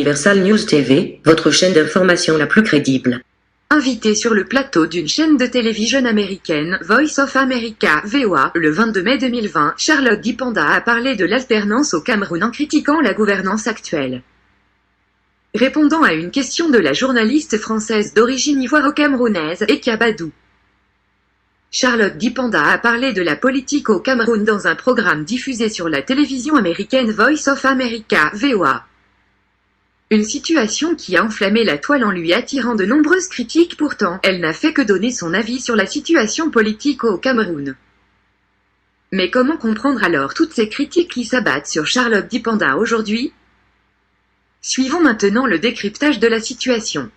Universal News TV, votre chaîne d'information la plus crédible. Invitée sur le plateau d'une chaîne de télévision américaine, Voice of America, VOA, le 22 mai 2020, Charlotte Dipanda a parlé de l'alternance au Cameroun en critiquant la gouvernance actuelle. Répondant à une question de la journaliste française d'origine ivoiro-camerounaise, Eka Badou, Charlotte Dipanda a parlé de la politique au Cameroun dans un programme diffusé sur la télévision américaine Voice of America, VOA. Une situation qui a enflammé la toile en lui attirant de nombreuses critiques. Pourtant, elle n'a fait que donner son avis sur la situation politique au Cameroun. Mais comment comprendre alors toutes ces critiques qui s'abattent sur Charlotte Dipanda aujourd'hui? Suivons maintenant le décryptage de la situation.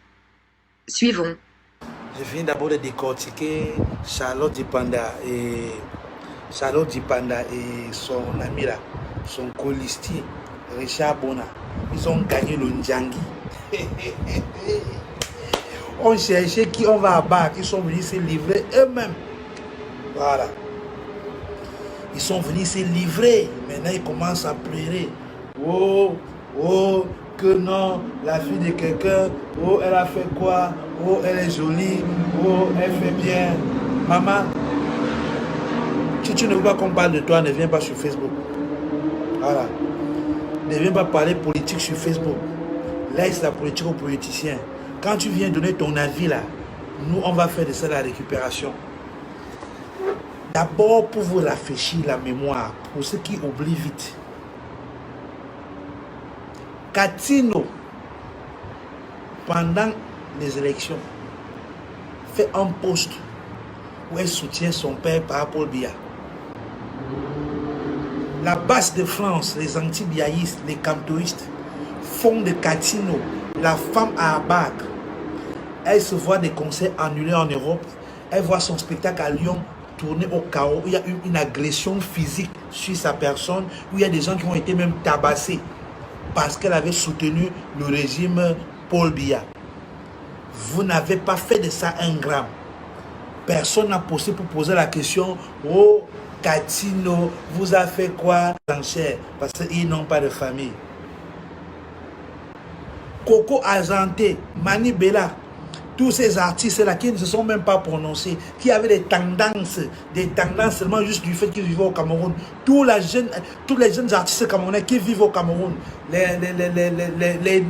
Suivons. Je viens d'abord de décortiquer Charlotte Dipanda et son ami là, son colistier, Richard Bona. Ils ont gagné le Ndjangi. On cherchait qui on va abattre. Ils sont venus se livrer eux-mêmes. Voilà. Ils sont venus se livrer. Maintenant, ils commencent à pleurer. Oh, oh, que non, la fille de quelqu'un. Oh, elle a fait quoi? Oh, elle est jolie. Oh, elle fait bien. Maman, si tu ne veux pas qu'on parle de toi, ne viens pas sur Facebook. Voilà. Ne viens pas parler politique sur Facebook. Laisse la politique aux politiciens. Quand tu viens donner ton avis là, nous on va faire de ça la récupération. D'abord pour vous rafraîchir la mémoire, pour ceux qui oublient vite. Katino, pendant les élections, fait un post où elle soutient son père par Paul Biya. La base de France, les anti-biaïstes, les cantoïstes, font de Katino la femme à abattre. Elle se voit des concerts annulés en Europe. Elle voit son spectacle à Lyon tourner au chaos. Il y a eu une agression physique sur sa personne, où il y a des gens qui ont été même tabassés parce qu'elle avait soutenu le régime Paul Biya. Vous n'avez pas fait de ça un gramme. Personne n'a posé pour poser la question. Oh, Katino vous a fait quoi l'enchère? Parce qu'ils n'ont pas de famille. Coco Argenté, Mani Bella, tous ces artistes-là qui ne se sont même pas prononcés, qui avaient des tendances seulement juste du fait qu'ils vivent au Cameroun. Tous les jeunes artistes camerounais qui vivent au Cameroun, les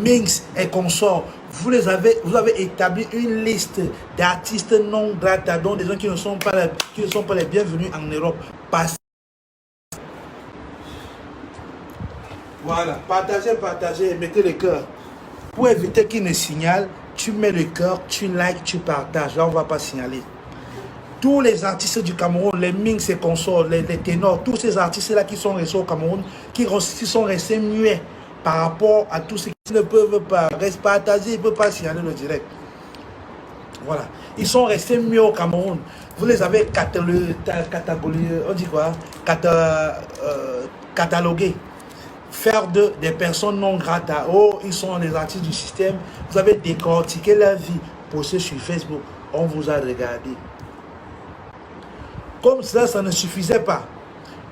Minx et consorts, vous avez établi une liste d'artistes non grata, dont des gens qui ne sont pas les bienvenus en Europe. Voilà, partagez, mettez le cœur. Pour éviter qu'ils ne signalent, tu mets le cœur, tu likes, tu partages. Là, on ne va pas signaler. Tous les artistes du Cameroun, les Minx et consorts, les ténors, tous ces artistes-là qui sont restés au Cameroun, qui sont restés muets par rapport à tous ceux qui ne peuvent pas rester partagés, ils ne peuvent pas signaler le direct. Voilà. Ils sont restés muets au Cameroun. Vous les avez catalogués. Faire des personnes non grates. Oh, ils sont les artistes du système. Vous avez décortiqué leur vie, posté sur Facebook. On vous a regardé. Comme ça ne suffisait pas.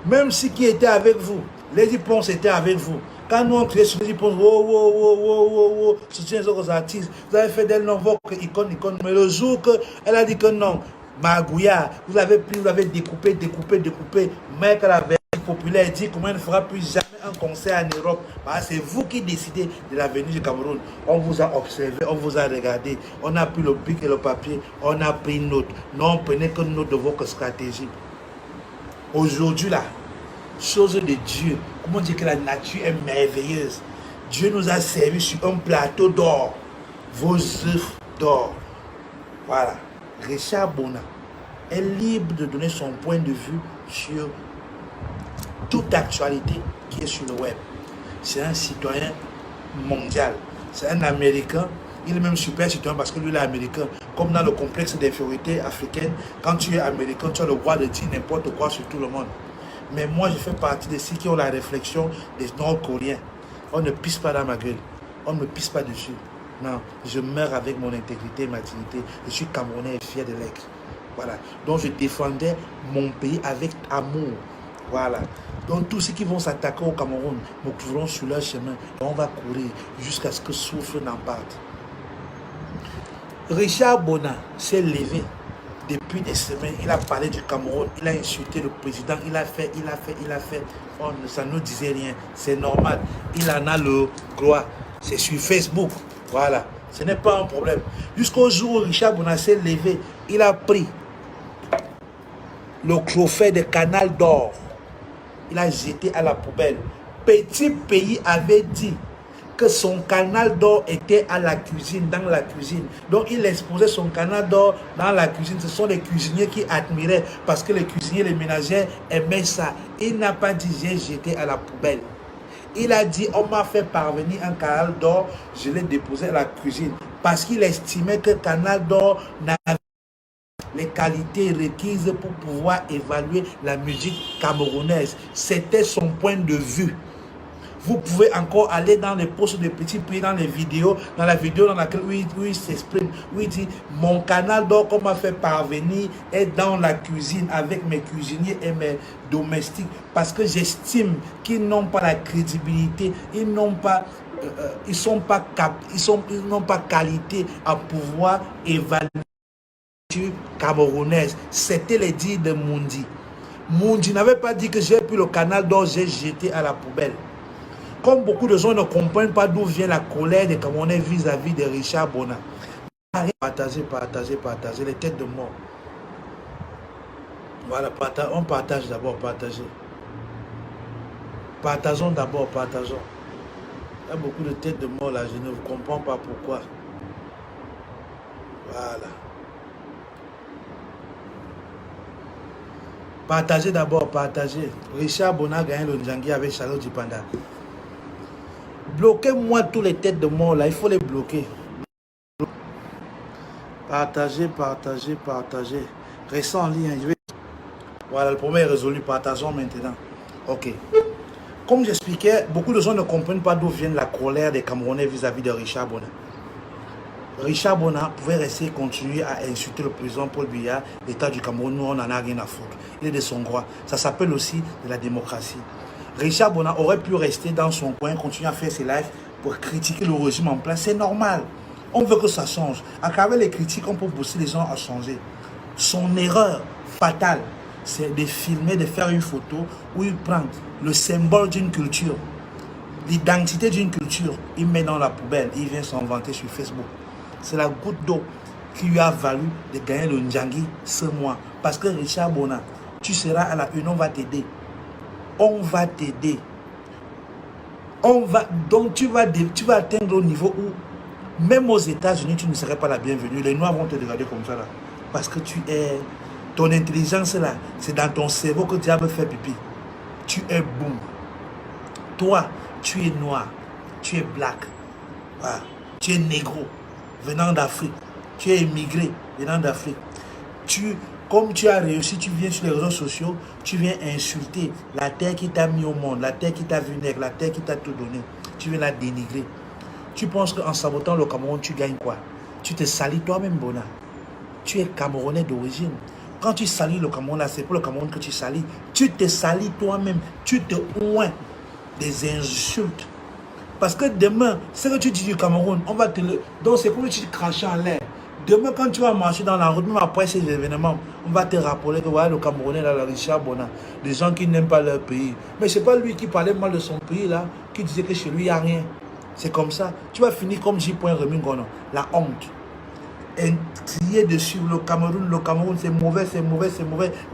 Même si qui était avec vous, Lady Ponce était avec vous. Quand nous on criait sur Lady Ponce, oh, soutien aux artistes. Vous avez fait d'elle non, votre icône. Mais le jour qu'elle a dit que non, Magouya, vous avez découpé. Mais qu'elle avait populaire dit comment elle ne fera plus jamais un concert en Europe. C'est vous qui décidez de l'avenir du Cameroun. On vous a observé, on vous a regardé, on a pris le bic et le papier, on a pris note. Non, prenez que note de votre stratégie. Aujourd'hui là, chose de Dieu, comment dire que la nature est merveilleuse. Dieu nous a servi sur un plateau d'or, vos œufs d'or. Voilà, Richard Bona est libre de donner son point de vue sur toute actualité qui est sur le web. C'est un citoyen mondial. C'est un Américain. Il est même super citoyen parce que lui, il est américain. Comme dans le complexe d'infériorité africaine, quand tu es américain, tu as le droit de dire n'importe quoi sur tout le monde. Mais moi, je fais partie de ceux qui ont la réflexion des Nord-Coréens. On ne pisse pas dans ma gueule. On ne me pisse pas dessus. Non, je meurs avec mon intégrité et ma dignité. Je suis Camerounais et fier de l'être. Voilà. Donc, je défendais mon pays avec amour. Voilà. Donc tous ceux qui vont s'attaquer au Cameroun, nous courons sur leur chemin et on va courir jusqu'à ce que souffle n'en parte. Richard Bona s'est levé depuis des semaines, il a parlé du Cameroun, il a insulté le président, il a fait. Ça ne nous disait rien, c'est normal. Il en a le droit. C'est sur Facebook. Voilà. Ce n'est pas un problème. Jusqu'au jour où Richard Bona s'est levé, il a pris le trophée de Canal d'Or. Il a jeté à la poubelle. Petit Pays avait dit que son canal d'or était à la cuisine, dans la cuisine. Donc il exposait son canal d'or dans la cuisine. Ce sont les cuisiniers qui admiraient parce que les cuisiniers, les ménagères aimaient ça. Il n'a pas dit j'ai jeté à la poubelle. Il a dit on m'a fait parvenir un canal d'or, je l'ai déposé à la cuisine parce qu'il estimait que canal d'or n'avait les qualités requises pour pouvoir évaluer la musique camerounaise. C'était son point de vue. Vous pouvez encore aller dans les posts de Petit Pays, dans les vidéos, dans la vidéo dans laquelle il s'exprime, où il dit mon canal d'or qu'on m'a fait parvenir est dans la cuisine avec mes cuisiniers et mes domestiques parce que j'estime qu'ils n'ont pas la crédibilité, ils n'ont pas qualité à pouvoir évaluer la musique camerounaise. C'était les dires de Mundi. Mundi n'avait pas dit que j'ai pris le canal d'or, j'ai jeté à la poubelle. Comme beaucoup de gens ne comprennent pas d'où vient la colère des Camerounais vis-à-vis de Richard Bona. Partagez les têtes de mort. Voilà, on partage d'abord, partagez. Partageons d'abord, partageons. Il y a beaucoup de têtes de mort là, je ne comprends pas pourquoi. Voilà. Partagez d'abord, partagez. Richard Bona a gagné le Ndjangi avec Charlotte Dipanda. Bloquez-moi tous les têtes de mort là, il faut les bloquer. Partagez. Restez en ligne. Voilà, le problème est résolu. Partageons maintenant. Ok. Comme j'expliquais, beaucoup de gens ne comprennent pas d'où vient la colère des Camerounais vis-à-vis de Richard Bona. Richard Bona pouvait rester continuer à insulter le président Paul Biya, l'État du Cameroun, nous on n'en a rien à foutre. Il est de son droit. Ça s'appelle aussi de la démocratie. Richard Bona aurait pu rester dans son coin, continuer à faire ses lives pour critiquer le régime en place. C'est normal. On veut que ça change. À travers les critiques, on peut pousser les gens à changer. Son erreur fatale, c'est de filmer, de faire une photo où il prend le symbole d'une culture, l'identité d'une culture, il met dans la poubelle, il vient s'en vanter sur Facebook. C'est la goutte d'eau qui lui a valu de gagner le Ndjangi ce mois. Parce que Richard Bona, tu seras à la une, on va t'aider. On va t'aider. Donc tu vas atteindre au niveau où, même aux États-Unis, tu ne serais pas la bienvenue. Les Noirs vont te regarder comme ça là. Parce que ton intelligence là, c'est dans ton cerveau que diable fait pipi. Tu es bon. Toi, tu es noir. Tu es black. Voilà. Tu es négro, venant d'Afrique. Tu es immigré, venant d'Afrique. Comme tu as réussi, tu viens sur les réseaux sociaux, tu viens insulter la terre qui t'a mis au monde, la terre qui t'a vu naître, la terre qui t'a tout donné. Tu viens la dénigrer. Tu penses qu'en sabotant le Cameroun, tu gagnes quoi? Tu te salis toi-même, Bona. Tu es Camerounais d'origine. Quand tu salis le Cameroun, là, c'est pour le Cameroun que tu salis. Tu te salis toi-même. Tu te oins des insultes. Parce que demain, ce que tu dis du Cameroun, on va te le... Donc c'est comme si tu crachais en l'air. Demain, quand tu vas marcher dans la route, même après ces événements, on va te rappeler que voilà le Camerounais, là, le Richard Bona, des gens qui n'aiment pas leur pays. Mais ce n'est pas lui qui parlait mal de son pays, là, qui disait que chez lui, il n'y a rien. C'est comme ça. Tu vas finir comme J. Remy Ngono, la honte. Et crier dessus le Cameroun, c'est mauvais,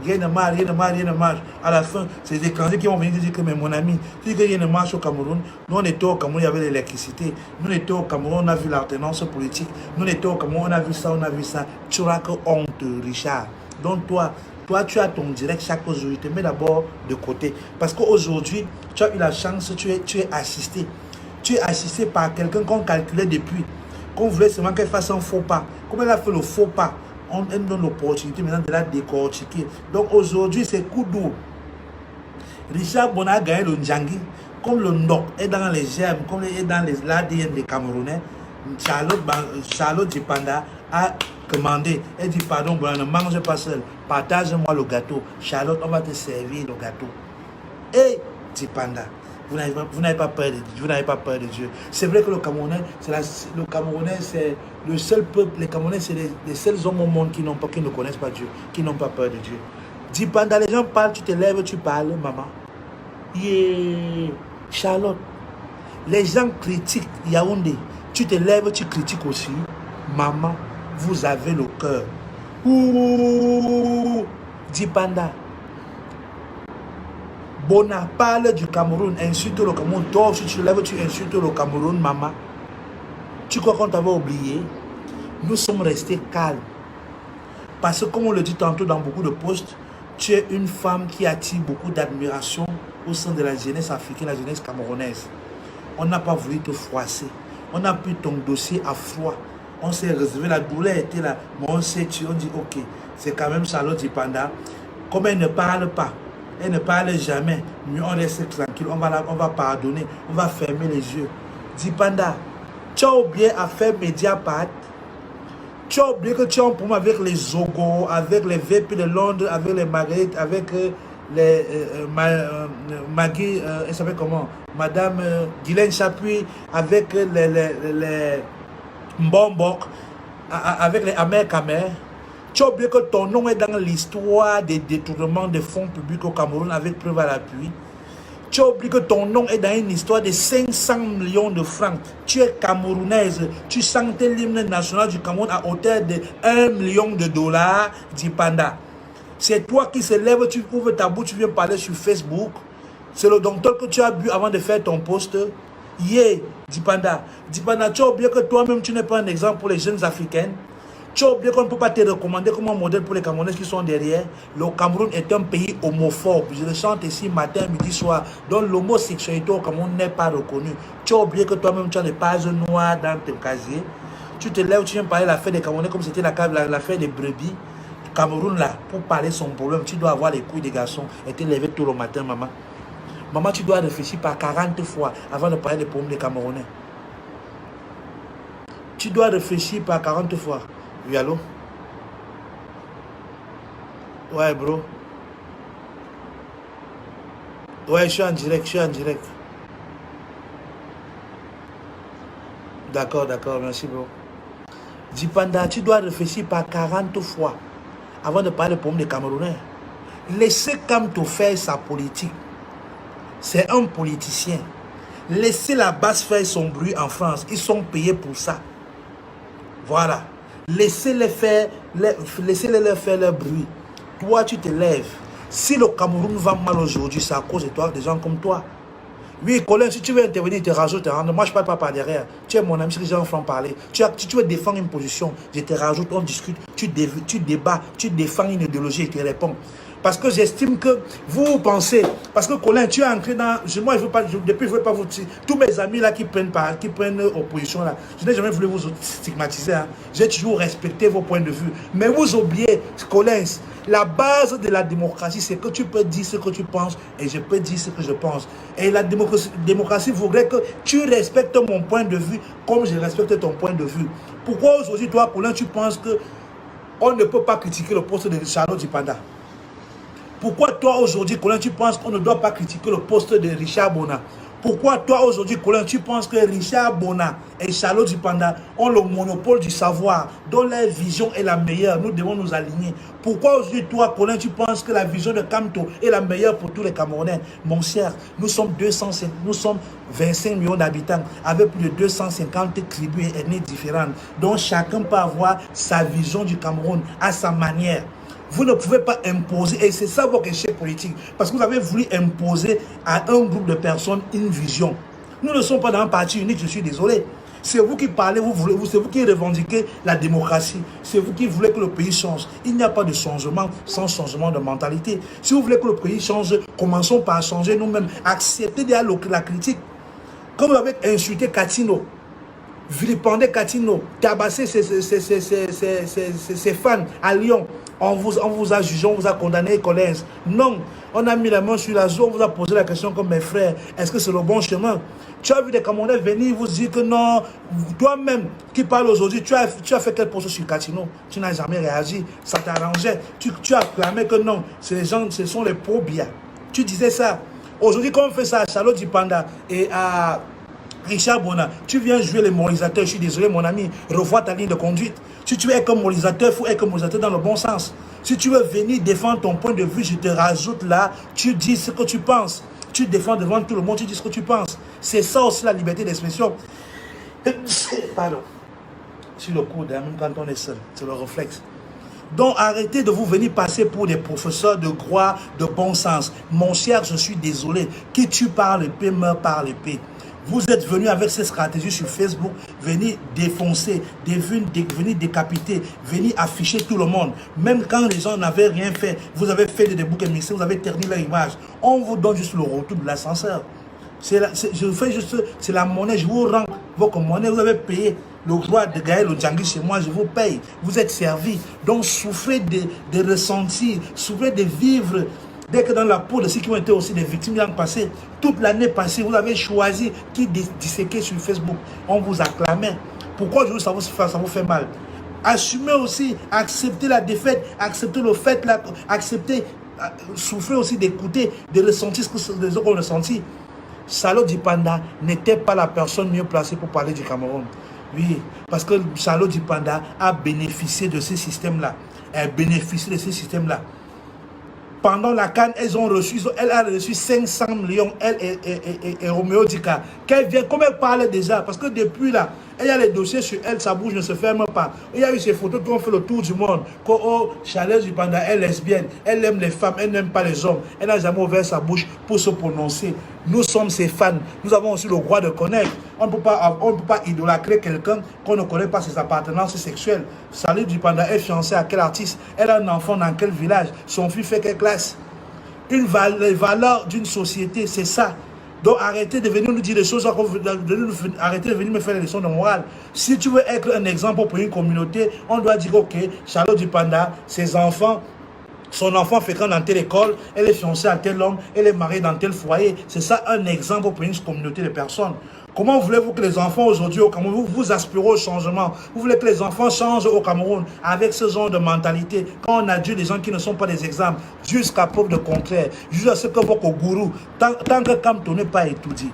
rien ne marche. À la fin, c'est des étrangers qui vont venir dire que, mais mon ami, tu dis que rien ne marche au Cameroun. Nous, on était au Cameroun, il y avait l'électricité. Nous, on était au Cameroun, on a vu l'alternance politique. Nous, on était au Cameroun, on a vu ça. Tu auras que honte, Richard. Donc, toi, tu as ton direct chaque jour. Je te mets d'abord de côté. Parce qu'aujourd'hui, tu as eu la chance, tu es assisté. Tu es assisté par quelqu'un qu'on calculait depuis. Qu'on voulait seulement qu'elle fasse un faux pas. Comme elle a fait le faux pas, elle donne l'opportunité maintenant de la décortiquer. Donc aujourd'hui, c'est coup d'eau. Richard Bona a gagné le Ndjangi. Comme le NOC est dans les germes, comme il est dans l'ADN des Camerounais, Charlotte Dipanda a commandé. Elle dit pardon, Bona, ne mange pas seul. Partage-moi le gâteau. Charlotte, on va te servir le gâteau. Et Dipanda, vous n'avez pas peur de Dieu. Vous n'avez pas peur de Dieu. C'est vrai que le Camerounais, c'est le seul peuple. Les Camerounais, c'est les seuls hommes au monde qui ne connaissent pas Dieu, qui n'ont pas peur de Dieu. Dipanda, les gens parlent, tu te lèves, tu parles, maman. Yeah. Charlotte, les gens critiquent Yaoundé. Tu te lèves, tu critiques aussi. Maman, vous avez le cœur. Ouh, Dipanda. Bona parle du Cameroun, insulte le Cameroun. Toi, si tu te lèves, tu insultes le Cameroun, maman. Tu crois qu'on t'avait oublié? Nous sommes restés calmes. Parce que, comme on le dit tantôt dans beaucoup de posts, tu es une femme qui attire beaucoup d'admiration au sein de la jeunesse africaine, la jeunesse camerounaise. On n'a pas voulu te froisser. On a pris ton dossier à froid. On s'est réservé, la douleur était là. Mais on s'est tué, on dit ok, c'est quand même Charlotte Dipanda. Comme elle ne parle pas, elle ne parle jamais, mieux on reste tranquille, on va pardonner, on va fermer les yeux. Dipanda, tu as oublié à faire Mediapart. Tu as oublié que tu as un problème avec les Zogo, avec les VP de Londres, avec les Marguerite, avec les Maggie, elle s'appelle comment? Madame Guylaine Chapuis, avec les Mbombok, avec les Amer Kamer. Tu as oublié que ton nom est dans l'histoire des détournements de fonds publics au Cameroun avec preuve à l'appui. Tu as oublié que ton nom est dans une histoire de 500 millions de francs. Tu es camerounaise. Tu chantais l'hymne national du Cameroun à hauteur de 1 million de dollars, Dipanda. C'est toi qui se lèves, tu ouvres ta bouche, tu viens parler sur Facebook. C'est le docteur que tu as bu avant de faire ton poste. Yeah, Dipanda. Dipanda, tu as oublié que toi-même, tu n'es pas un exemple pour les jeunes africaines. Tu as oublié qu'on ne peut pas te recommander comme un modèle pour les Camerounais qui sont derrière. Le Cameroun est un pays homophobe. Je le chante ici matin, midi, soir. Donc l'homosexualité au Cameroun n'est pas reconnue. Tu as oublié que toi-même tu as des pages noires dans ton casier. Tu te lèves, tu viens parler de l'affaire des Camerounais comme c'était l'affaire des brebis. Cameroun là, pour parler son problème, tu dois avoir les couilles des garçons et te lever tout le matin, maman. Maman, tu dois réfléchir par 40 fois avant de parler des problèmes des Camerounais. Tu dois réfléchir par 40 fois. Oui, allô? Ouais, bro. Ouais, je suis en direct, D'accord, merci, bro. Dipanda, tu dois réfléchir par 40 fois avant de parler des problèmes des Camerounais. Laissez Kamto faire sa politique. C'est un politicien. Laissez la base faire son bruit en France. Ils sont payés pour ça. Voilà. Laissez-les faire leur bruit. Toi, tu te lèves. Si le Cameroun va mal aujourd'hui, c'est à cause de toi, des gens comme toi. Oui, Colin, si tu veux intervenir, tu te rajoutes. Moi, je ne parle pas par derrière. Tu es mon ami, si les gens font parler. Si tu veux défendre une position, je te rajoute, on discute, tu débats, tu défends une idéologie et tu réponds. Parce que j'estime que vous pensez, parce que Colin, tu es entré dans, moi je veux pas, depuis je veux pas vous, tous mes amis là qui prennent opposition là, je n'ai jamais voulu vous stigmatiser, hein. J'ai toujours respecté vos points de vue, mais vous oubliez, Colin, la base de la démocratie, c'est que tu peux dire ce que tu penses et je peux dire ce que je pense. Et la démocratie voudrait que tu respectes mon point de vue comme je respecte ton point de vue. Pourquoi aujourd'hui, toi, Colin, tu penses que on ne peut pas critiquer le poste de Charlotte Dipanda? Pourquoi toi aujourd'hui, Colin, tu penses qu'on ne doit pas critiquer le poste de Richard Bona? Pourquoi toi aujourd'hui, Colin, tu penses que Richard Bona et Charlotte Dipanda ont le monopole du savoir, dont leur vision est la meilleure? Nous devons nous aligner. Pourquoi aujourd'hui, toi, Colin, tu penses que la vision de Kamto est la meilleure pour tous les Camerounais? Mon cher, nous sommes 25 millions d'habitants avec plus de 250 tribus et ethnies différentes. Donc chacun peut avoir sa vision du Cameroun à sa manière. Vous ne pouvez pas imposer, et c'est ça votre échec politique, parce que vous avez voulu imposer à un groupe de personnes une vision. Nous ne sommes pas dans un parti unique, je suis désolé. C'est vous qui parlez, c'est vous qui revendiquez la démocratie. C'est vous qui voulez que le pays change. Il n'y a pas de changement sans changement de mentalité. Si vous voulez que le pays change, commençons par changer nous-mêmes. Acceptez déjà la critique. Comme vous avez insulté Katino, vilipendé Katino, tabassé ses fans à Lyon. On vous a jugé, on vous a condamné, Collins. Non, on a mis la main sur la zone, on vous a posé la question comme mes frères. Est-ce que c'est le bon chemin? Tu as vu des Camerounais venir vous dire que non. Toi-même qui parles aujourd'hui, tu as fait quel poste sur Katino? Tu n'as jamais réagi, ça t'arrangeait. Tu as clamé que non, ces gens, ce sont les pro-bia. Tu disais ça. Aujourd'hui, quand on fait ça à Charlotte Dipanda et à Richard Bona, tu viens jouer les moralisateurs. Je suis désolé, mon ami, revois ta ligne de conduite. Si tu veux être comme moralisateur, il faut être comme moralisateur dans le bon sens. Si tu veux venir défendre ton point de vue, je te rajoute là, tu dis ce que tu penses. Tu défends devant tout le monde, tu dis ce que tu penses. C'est ça aussi la liberté d'expression. Pardon. Sur le coude, même quand on est seul, c'est le réflexe. Donc arrêtez de vous venir passer pour des professeurs de droit, de bon sens. Mon cher, je suis désolé. Qui tue par l'épée meurt par l'épée. Vous êtes venu avec ces stratégies sur Facebook, venir défoncer, venir décapiter, venir afficher tout le monde. Même quand les gens n'avaient rien fait, vous avez fait des boucs émissaires, vous avez terni leur image. On vous donne juste le retour de l'ascenseur. C'est la monnaie, je vous rends votre monnaie, vous avez payé le droit de gagner le djangui chez moi, je vous paye. Vous êtes servi. Donc souffrez de ressentir, souffrez de vivre. Dès que dans la peau de ceux qui ont été aussi des victimes l'an passé, toute l'année passée, vous avez choisi qui disséquer sur Facebook. On vous acclamait. Pourquoi ça vous fait mal? Assumez aussi, acceptez la défaite, acceptez le fait, acceptez, souffrez aussi d'écouter, de ressentir ce que les autres ont ressenti. Charlotte Dipanda n'était pas la personne mieux placée pour parler du Cameroun. Oui, parce que Charlotte Dipanda a bénéficié de ces systèmes-là. Elle bénéficie de ces systèmes-là. Pendant la CAN, elle a reçu 500 millions, elle et Roméo Dika. Comme elle parle déjà, parce que depuis là, il y a les dossiers sur elle, sa bouche ne se ferme pas. Il y a eu ces photos qui ont fait le tour du monde. Charlotte Dipanda est lesbienne, elle aime les femmes, elle n'aime pas les hommes. Elle n'a jamais ouvert sa bouche pour se prononcer. Nous sommes ses fans. Nous avons aussi le droit de connaître. On ne peut pas idolâtrer quelqu'un qu'on ne connaît pas ses appartenances sexuelles. Charlotte Dipanda est fiancée à quel artiste? Elle a un enfant dans quel village? Son fils fait quelle classe? Les valeurs d'une société, c'est ça. Donc arrêtez de venir nous dire des choses, arrêtez de venir me faire des leçons de morale. Si tu veux être un exemple pour une communauté, on doit dire ok, Charlotte Dipanda, ses enfants, son enfant fécond dans telle école, elle est fiancée à tel homme, elle est mariée dans tel foyer. C'est ça un exemple pour une communauté de personnes. Comment voulez-vous que les enfants aujourd'hui au Cameroun, vous aspirez au changement? Vous voulez que les enfants changent au Cameroun avec ce genre de mentalité? Quand on adule des gens qui ne sont pas des exemples, jusqu'à preuve de contraire, jusqu'à ce que votre gourou, tant que Kamto n'est pas étudié,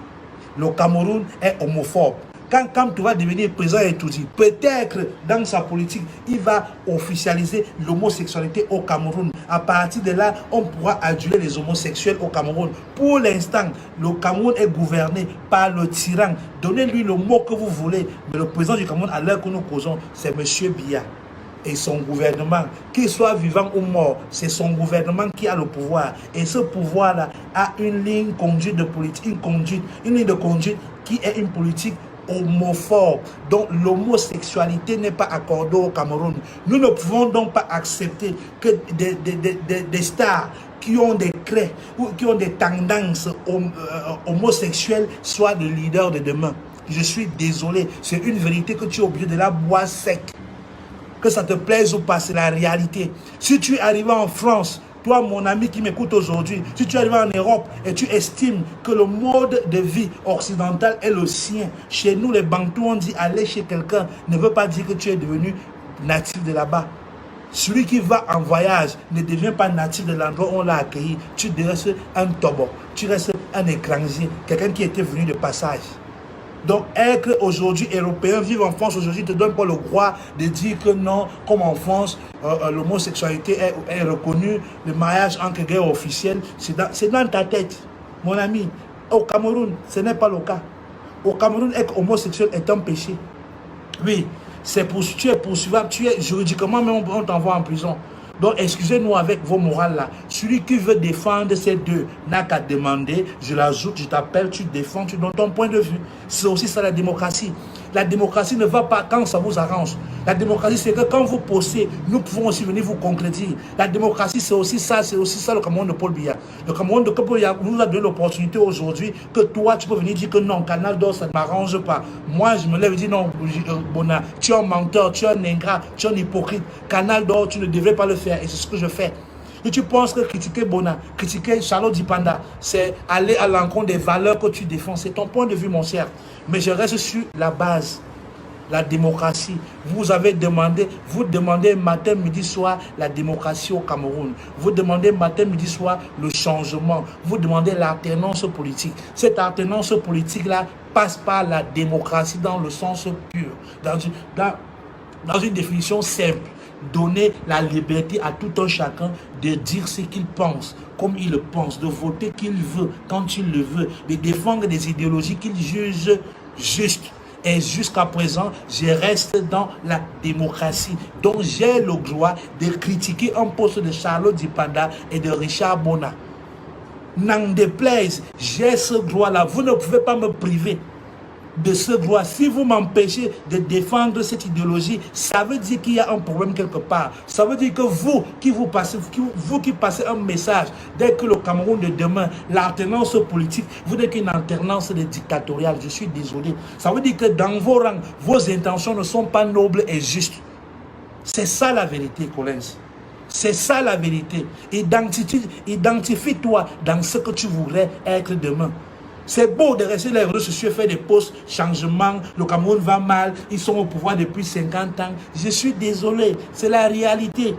le Cameroun est homophobe. Quand Kamto va devenir président étudié, peut-être dans sa politique, il va officialiser l'homosexualité au Cameroun. À partir de là, on pourra aduler les homosexuels au Cameroun. Pour l'instant, le Cameroun est gouverné par le tyran. Donnez-lui le mot que vous voulez. Mais le président du Cameroun, à l'heure que nous causons, c'est M. Biya et son gouvernement. Qu'il soit vivant ou mort, c'est son gouvernement qui a le pouvoir. Et ce pouvoir-là a une ligne conduite de politique, une ligne de conduite qui est une politique homophobe. Donc l'homosexualité n'est pas accordée au Cameroun. Nous ne pouvons donc pas accepter que des stars qui ont des craies ou qui ont des tendances homosexuelles soient les leaders de demain. Je suis désolé, c'est une vérité que tu es obligé de la boire sec. Que ça te plaise ou pas, c'est la réalité. Si tu es arrivé en France, toi, mon ami qui m'écoute aujourd'hui, si tu arrives en Europe et tu estimes que le mode de vie occidental est le sien, chez nous les Bantous, on dit aller chez quelqu'un ne veut pas dire que tu es devenu natif de là-bas. Celui qui va en voyage ne devient pas natif de l'endroit où on l'a accueilli. Tu restes un tobo, tu restes un étranger, quelqu'un qui était venu de passage. Donc, être aujourd'hui européen, vivre en France aujourd'hui, ne te donne pas le droit de dire que non, comme en France, l'homosexualité est reconnue, le mariage entre gays officiel, c'est dans ta tête, mon ami. Au Cameroun, ce n'est pas le cas. Au Cameroun, être homosexuel est un péché. Oui, tu es poursuivable, tu es juridiquement, même on t'envoie en prison. Donc, excusez-nous avec vos morales là. Celui qui veut défendre ces deux n'a qu'à demander, je l'ajoute, je t'appelle, tu défends, tu donnes ton point de vue. C'est aussi ça la démocratie. La démocratie ne va pas quand ça vous arrange. La démocratie, c'est que quand vous posez, nous pouvons aussi venir vous concrétiser. La démocratie, c'est aussi ça le Cameroun de Paul Biya. Le Cameroun de Paul Biya nous a donné l'opportunité aujourd'hui que toi, tu peux venir dire que non, Canal d'Or, ça ne m'arrange pas. Moi, je me lève et dis non, Bona, tu es un menteur, tu es un ingrat, tu es un hypocrite. Canal d'Or, tu ne devrais pas le faire. Et c'est ce que je fais. Et tu penses que critiquer Bona, critiquer Charlotte Dipanda, c'est aller à l'encontre des valeurs que tu défends. C'est ton point de vue, mon cher. Mais je reste sur la base. la démocratie. Vous demandez matin, midi, soir la démocratie au Cameroun. Vous demandez matin, midi, soir le changement. Vous demandez l'alternance politique. Cette alternance politique-là passe par la démocratie dans le sens pur, dans une définition simple. Donner la liberté à tout un chacun de dire ce qu'il pense, comme il le pense, de voter qu'il veut, quand il le veut, de défendre des idéologies qu'il juge justes. Et jusqu'à présent, je reste dans la démocratie. Donc j'ai le droit de critiquer un poste de Charlotte Dipanda et de Richard Bona. N'en déplaise, j'ai ce droit-là. Vous ne pouvez pas me priver de ce droit. Si vous m'empêchez de défendre cette idéologie, ça veut dire qu'il y a un problème quelque part. Ça veut dire que vous qui passez un message, dès que le Cameroun de demain, l'alternance politique, vous dites qu'une alternance dictatoriale, je suis désolé. Ça veut dire que dans vos rangs, vos intentions ne sont pas nobles et justes. C'est ça la vérité, Collins. C'est ça la vérité. Identifie-toi dans ce que tu voudrais être demain. C'est beau de rester les réseaux sociaux et faire des posts, changement, le Cameroun va mal, ils sont au pouvoir depuis 50 ans. Je suis désolé, c'est la réalité.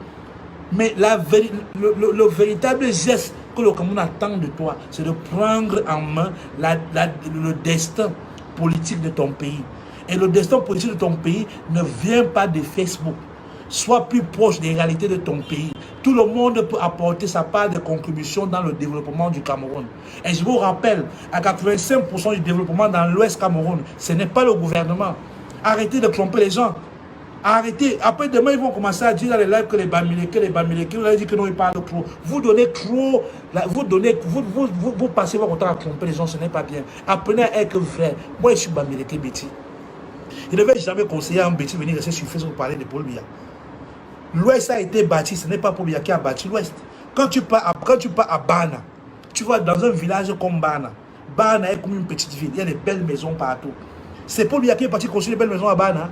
Mais le véritable geste que le Cameroun attend de toi, c'est de prendre en main le destin politique de ton pays. Et le destin politique de ton pays ne vient pas de Facebook. Sois plus proche des réalités de ton pays. Tout le monde peut apporter sa part de contribution dans le développement du Cameroun. Et je vous rappelle, à 85% du développement dans l'Ouest Cameroun, ce n'est pas le gouvernement. Arrêtez de tromper les gens. Arrêtez. Après demain, ils vont commencer à dire dans les lives que les Bamileke, vous allez dire que non, ils parlent trop. Vous donnez trop, vous passez votre temps à tromper les gens, ce n'est pas bien. Apprenez à être vrai. Moi, je suis Bamileke Betty. Je ne vais jamais conseiller à un Betty venir rester sur Facebook pour parler de Paul Biya. L'Ouest a été bâti, ce n'est pas Paul Biya qui a bâti l'Ouest. Quand tu pars à Bana, tu vas dans un village comme Bana. Bana est comme une petite ville, il y a des belles maisons partout. C'est Paul Biya qui est parti construire des belles maisons à Bana.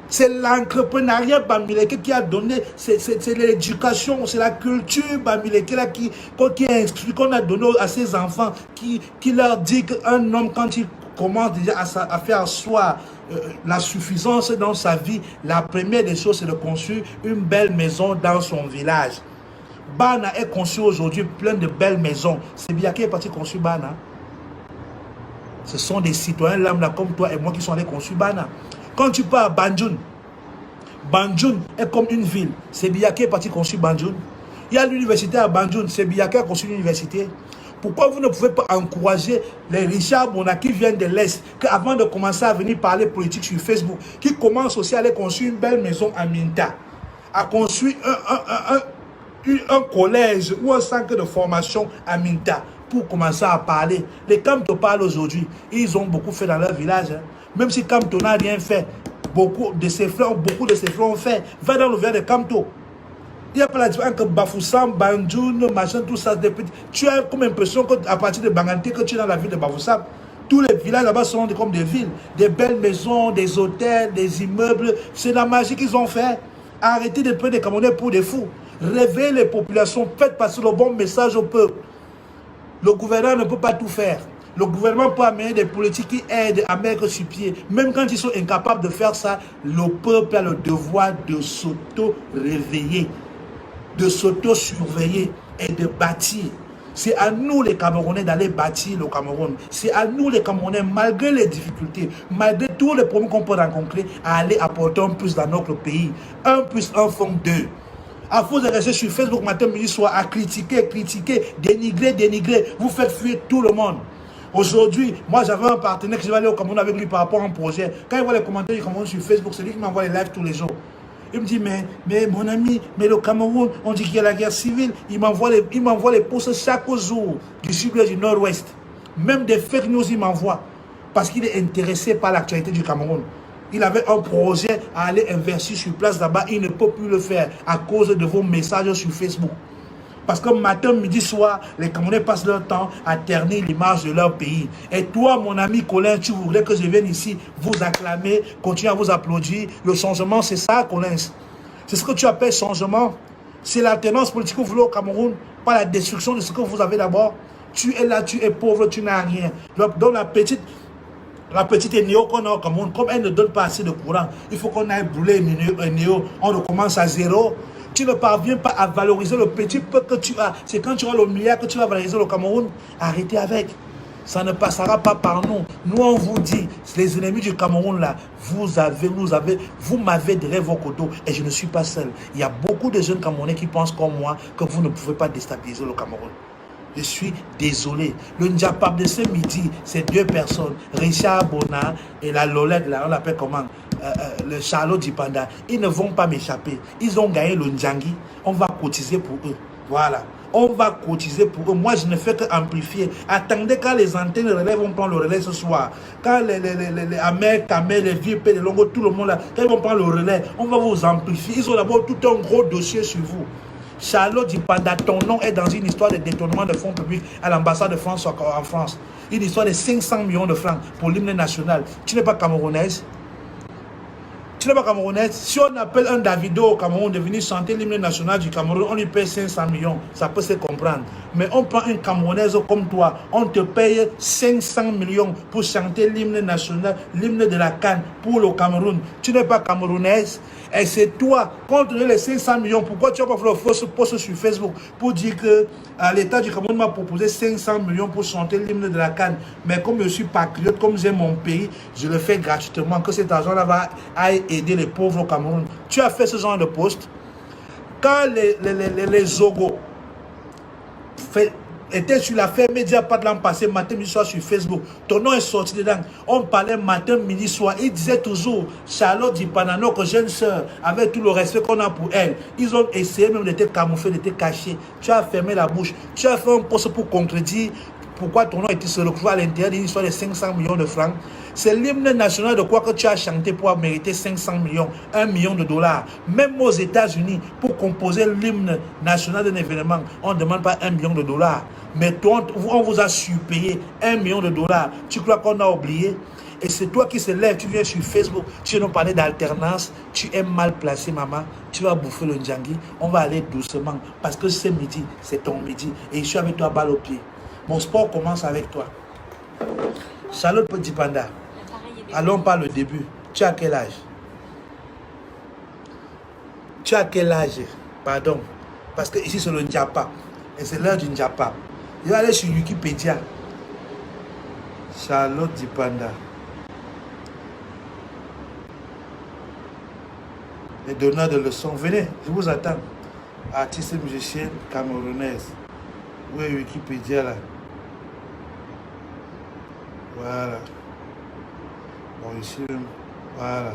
C'est l'entrepreneuriat Bamileke qui a donné, c'est l'éducation, c'est la culture Bamileke qui est instruit, qu'on a donné à ses enfants, qui leur dit qu'un homme, quand il commence déjà à faire asseoir la suffisance dans sa vie, la première des choses, c'est de construire une belle maison dans son village. Bana est conçu aujourd'hui plein de belles maisons. C'est bien qui est parti construire Bana. Ce sont des citoyens lambda comme toi et moi qui sont allés construire Bana. Quand tu pars à Banjul, Banjul est comme une ville. C'est bien qui est parti construire Banjul. Il y a l'université à Banjul, c'est bien qui a construit l'université. Pourquoi vous ne pouvez pas encourager les Richard Bona qui viennent de l'Est, qu'avant de commencer à venir parler politique sur Facebook, qui commencent aussi à aller construire une belle maison à Minta, à construire un collège ou un centre de formation à Minta, pour commencer à parler. Les Kamto parlent aujourd'hui, ils ont beaucoup fait dans leur village. Hein. Même si Kamto n'a rien fait, beaucoup de ses frères ont fait. Va dans le village de Kamto. Il n'y a pas la différence entre Bafoussam, Banjul, machin, tout ça. Tu as comme impression qu'à partir de Banganté, que tu es dans la ville de Bafoussam. Tous les villages là-bas sont comme des villes. Des belles maisons, des hôtels, des immeubles. C'est la magie qu'ils ont fait. Arrêtez de prendre des Camerounais pour des fous. Réveillez les populations. Faites passer le bon message au peuple. Le gouvernement ne peut pas tout faire. Le gouvernement peut amener des politiques qui aident à mettre sur pied. Même quand ils sont incapables de faire ça, le peuple a le devoir de s'auto-réveiller, de s'auto-surveiller et de bâtir. C'est à nous les Camerounais d'aller bâtir le Cameroun. C'est à nous les Camerounais, malgré les difficultés, malgré tous les problèmes qu'on peut rencontrer, à aller apporter un plus dans notre pays. 1 + 1 font 2. À force de rester sur Facebook matin, midi, soir, à critiquer, dénigrer, vous faites fuir tout le monde. Aujourd'hui, moi j'avais un partenaire que je vais aller au Cameroun avec lui par rapport à un projet. Quand il voit les commentaires du Cameroun sur Facebook, c'est lui qui m'envoie les lives tous les jours. Il me dit, mais mon ami, mais le Cameroun, on dit qu'il y a la guerre civile. Il m'envoie les posts chaque jour du sud et du nord-ouest. Même des fake news, il m'envoie. Parce qu'il est intéressé par l'actualité du Cameroun. Il avait un projet à aller investir sur place là-bas. Il ne peut plus le faire à cause de vos messages sur Facebook. Parce que matin, midi, soir, les Camerounais passent leur temps à ternir l'image de leur pays. Et toi, mon ami Colin, tu voulais que je vienne ici vous acclamer, continuer à vous applaudir. Le changement, c'est ça, Colin. C'est ce que tu appelles changement. C'est l'alternance politique que vous voulez au Cameroun, pas la destruction de ce que vous avez d'abord. Tu es là, tu es pauvre, tu n'as rien. Donc La petite Néo qu'on a au Cameroun, comme elle ne donne pas assez de courant, il faut qu'on aille brûler Néo, on recommence à zéro. Tu ne parviens pas à valoriser le petit peu que tu as. C'est quand tu as le milliard que tu vas valoriser le Cameroun. Arrêtez avec. Ça ne passera pas par nous. Nous, on vous dit, les ennemis du Cameroun, là, vous m'avez derrière vos coteaux et je ne suis pas seul. Il y a beaucoup de jeunes Camerounais qui pensent comme moi que vous ne pouvez pas déstabiliser le Cameroun. Je suis désolé. Le Ndjapap de ce midi, c'est deux personnes, Richard Bona et la Lolette, là, on l'appelle comment, le Charlot Dipanda. Ils ne vont pas m'échapper. Ils ont gagné le Ndjangi. On va cotiser pour eux. Voilà. On va cotiser pour eux. Moi, je ne fais qu'amplifier. Attendez quand les antennes relais vont prendre le relais ce soir. Quand les Amers, Kamel, les VIP, les Longo, tout le monde là, quand ils vont prendre le relais, on va vous amplifier. Ils ont d'abord tout un gros dossier sur vous. Charlot Dipanda, ton nom est dans une histoire de détournement de fonds publics à l'ambassade de France en France. Une histoire de 500 millions de francs pour l'hymne national. Tu n'es pas camerounaise? Tu n'es pas camerounaise? Si on appelle un Davido au Cameroun de venir chanter l'hymne national du Cameroun, on lui paye 500 millions. Ça peut se comprendre. Mais on prend une Camerounaise comme toi, on te paye 500 millions pour chanter l'hymne national, l'hymne de la CAN pour le Cameroun. Tu n'es pas camerounaise? Et c'est toi, compte tenu les 500 millions, pourquoi tu n'as pas fait le faux post sur Facebook pour dire que l'État du Cameroun m'a proposé 500 millions pour chanter l'hymne de la CAN. Mais comme je suis patriote, comme j'aime mon pays, je le fais gratuitement, que cet argent-là va aider les pauvres au Cameroun. Tu as fait ce genre de post. Quand les Zogo étaient sur l'affaire Mediapart l'an passé, matin, midi, soir sur Facebook, ton nom est sorti dedans. On parlait matin, midi, soir. Ils disaient toujours, Charlotte Dipanda, notre jeune soeur, avec tout le respect qu'on a pour elle, ils ont essayé même de te camoufler, de te cacher. Tu as fermé la bouche. Tu as fait un post pour contredire pourquoi ton nom était se retrouvé à l'intérieur d'une histoire de 500 millions de francs. C'est l'hymne national de quoi que tu as chanté pour mériter 500 millions, 1 million de dollars. Même aux États-Unis, pour composer l'hymne national d'un événement, on ne demande pas 1 million de dollars. Mais toi, on vous a surpayé 1 million de dollars. Tu crois qu'on a oublié? Et c'est toi qui se lèves, tu viens sur Facebook, tu nous parler d'alternance, tu es mal placé, maman, tu vas bouffer le Ndjangi, on va aller doucement, parce que ce midi, c'est ton midi, et je suis avec toi balle au pied. Mon sport commence avec toi. Charlotte Dipanda, allons par le début. Tu as quel âge? Tu as quel âge? Pardon. Parce que ici c'est le Ndjapap. Et c'est l'heure du Ndjapap. Je vais aller sur Wikipédia. Charlotte Dipanda. Les donneurs de leçons. Venez, je vous attends. Artiste musicienne camerounaise. Oui, Wikipédia là. Voilà. Bon, ici, voilà.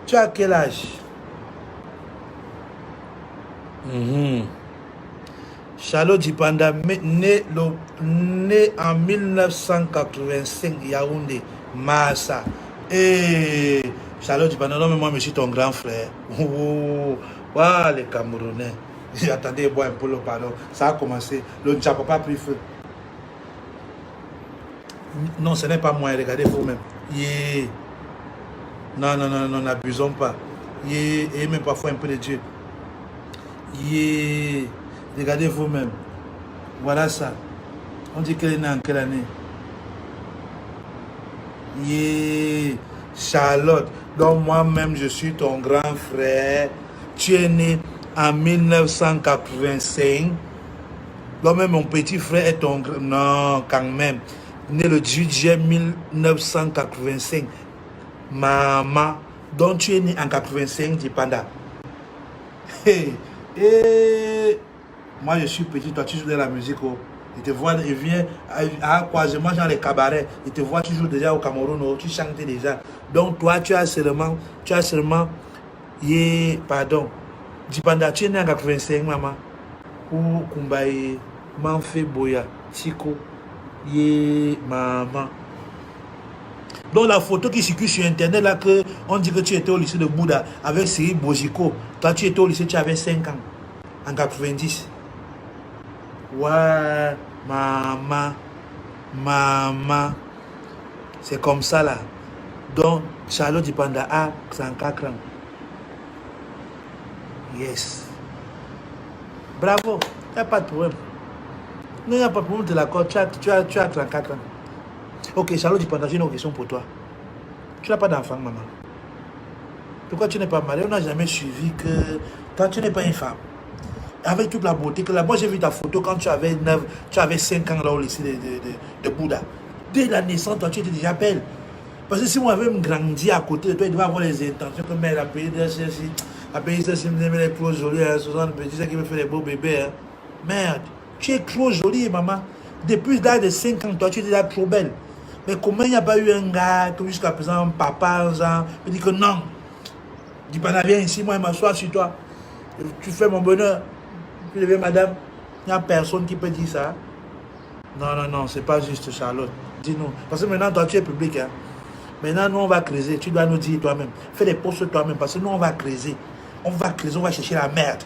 Tu as quel âge? Charlotte Dipanda, né en 1985, Yaoundé, Massa. Et Charlotte Dipanda, non mais moi je suis ton grand frère. Oh, voilà les Camerounais. J'attendais boire un peu le pardon. Ça a commencé. Le Ndjapap pas pris feu. Non, ce n'est pas moi, regardez vous-même. Yeah. Non, n'abusons pas. Yeah. Et même parfois un peu de Dieu. Yeah. Regardez vous-même. Voilà ça. On dit qu'elle est née en quelle année? Yeah. Charlotte. Donc moi-même, je suis ton grand frère. Tu es né en 1985. Donc même mon petit frère est ton grand... Non, quand même. Né le 18 juillet 1985. Maman, donc tu es né en 85, Dipanda. Hey, hey. Moi je suis petit, toi tu joues de la musique. Oh. Il te voit, il vient à croisement dans les cabarets. Il te voit, tu joues déjà au Cameroun, oh, tu chantes déjà. Donc toi tu as seulement, yeah, pardon. Dipanda, tu es né en 85, maman. Ou Kumbaye, Manfé Boya, Chico. Yeah, maman. Donc la photo qui circule sur internet là, que on dit que tu étais au lycée de Bouddha avec Cyril Bojiko. Toi tu étais au lycée, tu avais 5 ans. En 90. Ouais, maman. C'est comme ça là. Donc Charlotte Dipanda a 104 ans. Yes. Bravo. Il n'y a pas de problème. Non, il n'y a pas de problème de l'accord. Tu as 34 ans. Ok, Charlotte Dipanda, j'ai une question pour toi. Tu n'as pas d'enfant, maman. Pourquoi tu n'es pas mariée? On n'a jamais suivi que quand tu n'es pas une femme, avec toute la beauté que là, moi j'ai vu ta photo quand tu avais 5 ans là au lycée de Bouddha. Dès la naissance, toi tu étais déjà belle. Parce que si moi j'avais grandi à côté de toi, il devait avoir les intentions que mère a payé de ceci, a payé ça, si me les trop jolies, 60 petits, c'est qui me fait des beaux bébés. Hein. Merde, tu es trop jolie, maman. Depuis l'âge de 5 ans, toi tu étais déjà trop belle. Mais comment il n'y a pas eu un gars, comme jusqu'à présent, un papa, genre, me dit que non. Dis pas, viens ici, moi je m'assois sur toi. Tu fais mon bonheur. Puis lever madame, il n'y a personne qui peut dire ça. Non, non, non, c'est pas juste Charlotte. Dis-nous. Parce que maintenant, toi, tu es public. Hein. Maintenant, nous, on va creuser. Tu dois nous dire toi-même. Fais des posts toi-même. Parce que nous, on va creuser. On va creuser, on va chercher la merde.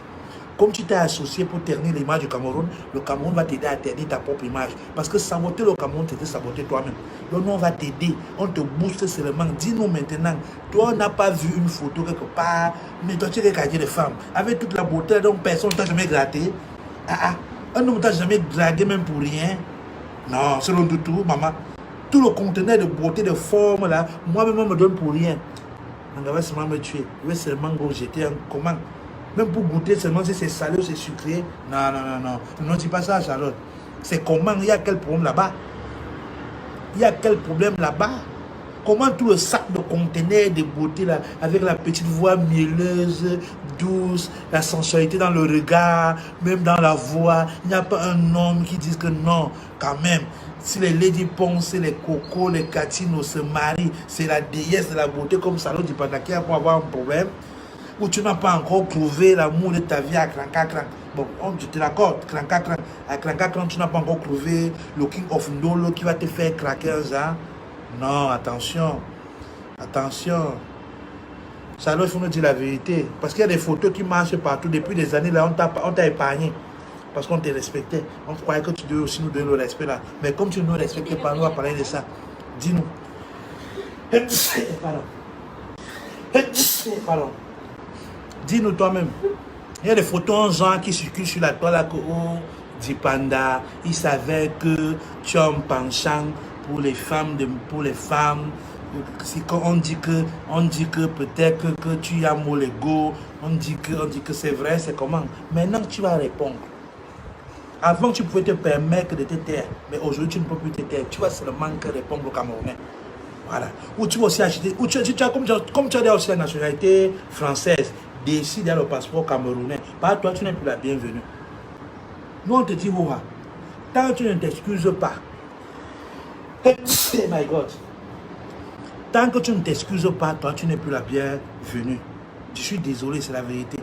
Comme tu t'es associé pour ternir l'image du Cameroun, le Cameroun va t'aider à ternir ta propre image. Parce que saboter le Cameroun, c'est saboter toi-même. Donc, nous, on va t'aider. On te booste seulement. Dis-nous maintenant, toi, on n'a pas vu une photo quelque part, mais toi, tu es quartier de femme. Avec toute la beauté, donc personne ne t'a jamais gratté. Un homme ne t'a jamais dragué, même pour rien. Non, selon tout, maman. Tout le conteneur de beauté, de forme, là, moi-même, on me donne pour rien. On va seulement me tuer. Je vais seulement go jeter un comment. Même pour goûter seulement si c'est salé ou c'est sucré. Non, non, non, non. Ne dis pas ça, Charlotte. C'est comment, il y a quel problème là-bas? Il y a quel problème là-bas? Comment tout le sac de conteneurs de beauté là, avec la petite voix mielleuse, douce, la sensualité dans le regard, même dans la voix, il n'y a pas un homme qui dise que non, quand même. Si les Lady Ponce, les Coco, les Catino se marient, c'est la déesse de la beauté comme Charlotte Dipanda qui va avoir un problème. Ou tu n'as pas encore trouvé l'amour de ta vie à Cranca. Bon, je te l'accorde, Cranca. À Cranca, tu n'as pas encore trouvé le King of Ndolo qui va te faire craquer un genre. Non, attention. Attention. Charlotte, il faut nous dire la vérité. Parce qu'il y a des photos qui marchent partout. Depuis des années, là, on t'a épargné. Parce qu'on te respectait. On croyait que tu devais aussi nous donner le respect là. Mais comme tu ne nous respectais pas, nous, on va parler de ça. Dis-nous. Pardon. Dis-nous toi-même. Il y a des photos en genre qui circulent sur la toile là que oh, Dipanda, il savait que tu as un penchant pour les femmes, Si on dit que peut-être que tu as mon ego, on dit que c'est vrai, c'est comment. Maintenant tu vas répondre. Avant tu pouvais te permettre de te taire, mais aujourd'hui tu ne peux plus te taire. Tu vas seulement que répondre au Camerounais. Voilà. Ou tu vas aussi acheter, ou tu as, comme tu as aussi la nationalité française, décide à le passeport camerounais. Par toi, tu n'es plus la bienvenue. Nous, on te dit, oh, tant que tu ne t'excuses pas, oh my God, tant que tu ne t'excuses pas, toi, tu n'es plus la bienvenue. Je suis désolé, c'est la vérité.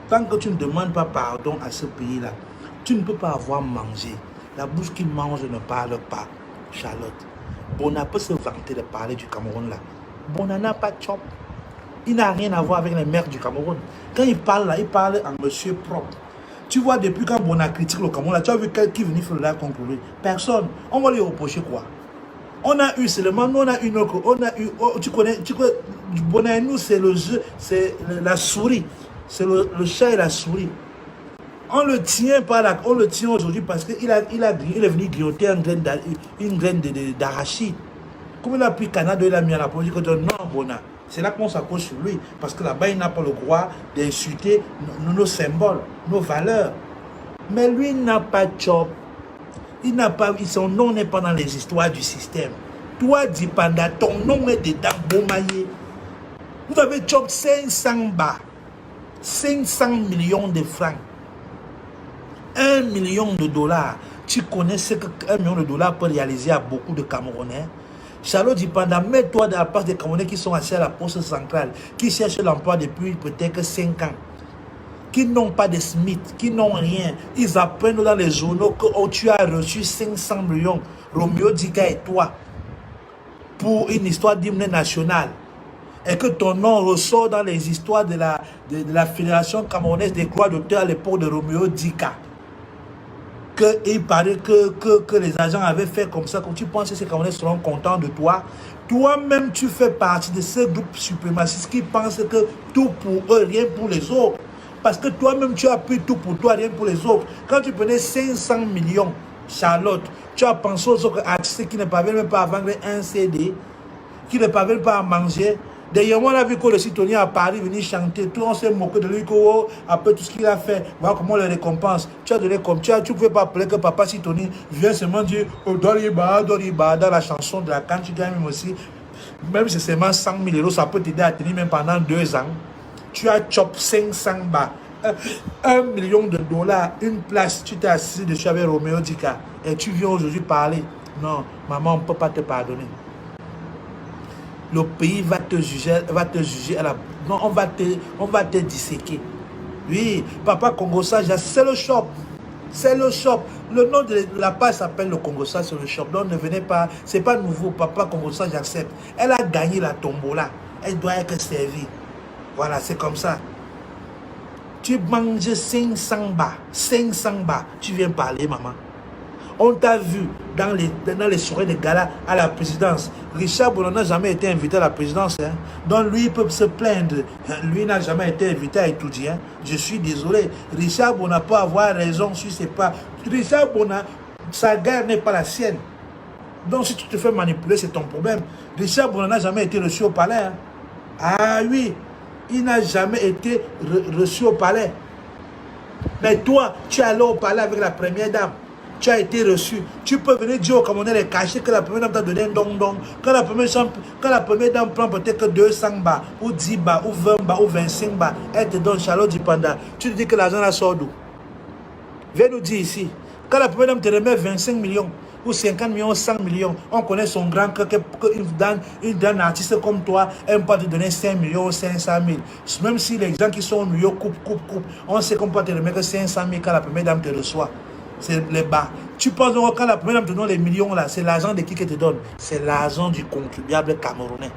Tant que tu ne demandes pas pardon à ce pays-là, tu ne peux pas avoir mangé. La bouche qui mange ne parle pas. Charlotte. Bona peut se vanter de parler du Cameroun là. Bona n'a pas de chop. Il n'a rien à voir avec les mères du Cameroun. Quand il parle là, il parle en monsieur propre. Tu vois, depuis quand Bona critique le Cameroun là, tu as vu qui est venu faire là contre lui? Personne. On va lui reprocher quoi? On a eu seulement, nous on a eu notre, tu connais, Bona et nous c'est le jeu, c'est la souris. C'est le chat et la souris. On le tient pas là, on le tient aujourd'hui parce qu'il est venu grignoter une graine d'arachide. Comme il a pris Canada, il a mis à la politique, il a dit non, Bona. C'est là qu'on s'accroche sur lui. Parce que là-bas, il n'a pas le droit d'insulter nos symboles, nos valeurs. Mais lui, il n'a pas de job. Son nom n'est pas dans les histoires du système. Toi, Dipanda, ton nom est dedans, Bomaye. Vous avez job 500 bas. 500 millions de francs. 1 million de dollars. Tu connais ce que 1 million de dollars peut réaliser à beaucoup de Camerounais? Charlotte Dipanda, mets-toi dans la place des Camerounais qui sont assis à la poste centrale, qui cherchent l'emploi depuis peut-être 5 ans, qui n'ont pas de SMIC, qui n'ont rien. Ils apprennent dans les journaux que oh, tu as reçu 500 millions, Roméo Dika et toi, pour une histoire d'hymne national. Et que ton nom ressort dans les histoires de la Fédération camerounaise des croix d'auteur à l'époque de Roméo Dika. Il paraît que les agents avaient fait comme ça. Quand tu penses que ces Camerounais seront contents de toi, toi-même tu fais partie de ce groupe suprémaciste qui pense que tout pour eux, rien pour les autres. Parce que toi-même tu as pris tout pour toi, rien pour les autres. Quand tu prenais 500 millions Charlotte, tu as pensé aux autres artistes qui ne parviennent même pas à vendre un CD, qui ne parviennent pas à manger. D'ailleurs, moi, on a vu que le citoyen à Paris venir chanter, tout le monde s'est moqué de lui, après tout ce qu'il a fait, voilà comment on le récompense. Tu as donné comme tu ne pouvais pas appeler que Papa Citoni vient seulement dire oh, Doriba, Doriba, dans la chanson de la canne, tu gagnes même aussi. Même si c'est seulement 100 000 euros, ça peut t'aider à tenir même pendant 2 ans. Tu as chop 500 bahts, 1 million de dollars, une place, tu t'es assis dessus avec Roméo Dika et tu viens aujourd'hui parler. Non, maman, on ne peut pas te pardonner. Le pays va te juger à la... Non, on va te disséquer. Oui, Papa Congo Sage, c'est le shop. C'est le shop. Le nom de la page s'appelle le Congo Sage, c'est le shop. Donc ne venez pas, c'est pas nouveau. Papa Congo Sage, j'accepte. Elle a gagné la tombola. Elle doit être servie. Voilà, c'est comme ça. Tu manges 500 bahts. 500 bahts. Tu viens parler, maman. On t'a vu dans les soirées de gala à la présidence. Richard Bona n'a jamais été invité à la présidence. Hein. Donc lui, il peut se plaindre. Lui n'a jamais été invité à étudier. Hein. Je suis désolé. Richard Bona peut avoir raison si c'est pas... Richard Bona, sa guerre n'est pas la sienne. Donc si tu te fais manipuler, c'est ton problème. Richard Bona n'a jamais été reçu au palais. Hein. Ah oui, il n'a jamais été reçu au palais. Mais toi, tu es allé au palais avec la première dame. Tu as été reçu. Tu peux venir dire au Camerounais les cachets que la première dame t'a donné un don-don. Quand la première dame prend peut-être que 200 bahts, ou 10 bahts, ou 20 bahts, ou 25 bahts, elle te donne Charlotte Dipanda. Tu te dis que l'argent la sort d'où? Viens nous dire ici. Quand la première dame te remet 25 millions, ou 50 millions, ou 100 millions, on connaît son grand cœur qu'une dame artiste comme toi, elle peut te donner 5 millions ou 500 000. Même si les gens qui sont au New York coupent, on sait qu'on peut te remettre 500 000 quand la première dame te reçoit. C'est les bas. Tu penses donc quand la première dame te donne les millions là, c'est l'argent de qui te donne? C'est l'argent du contribuable camerounais.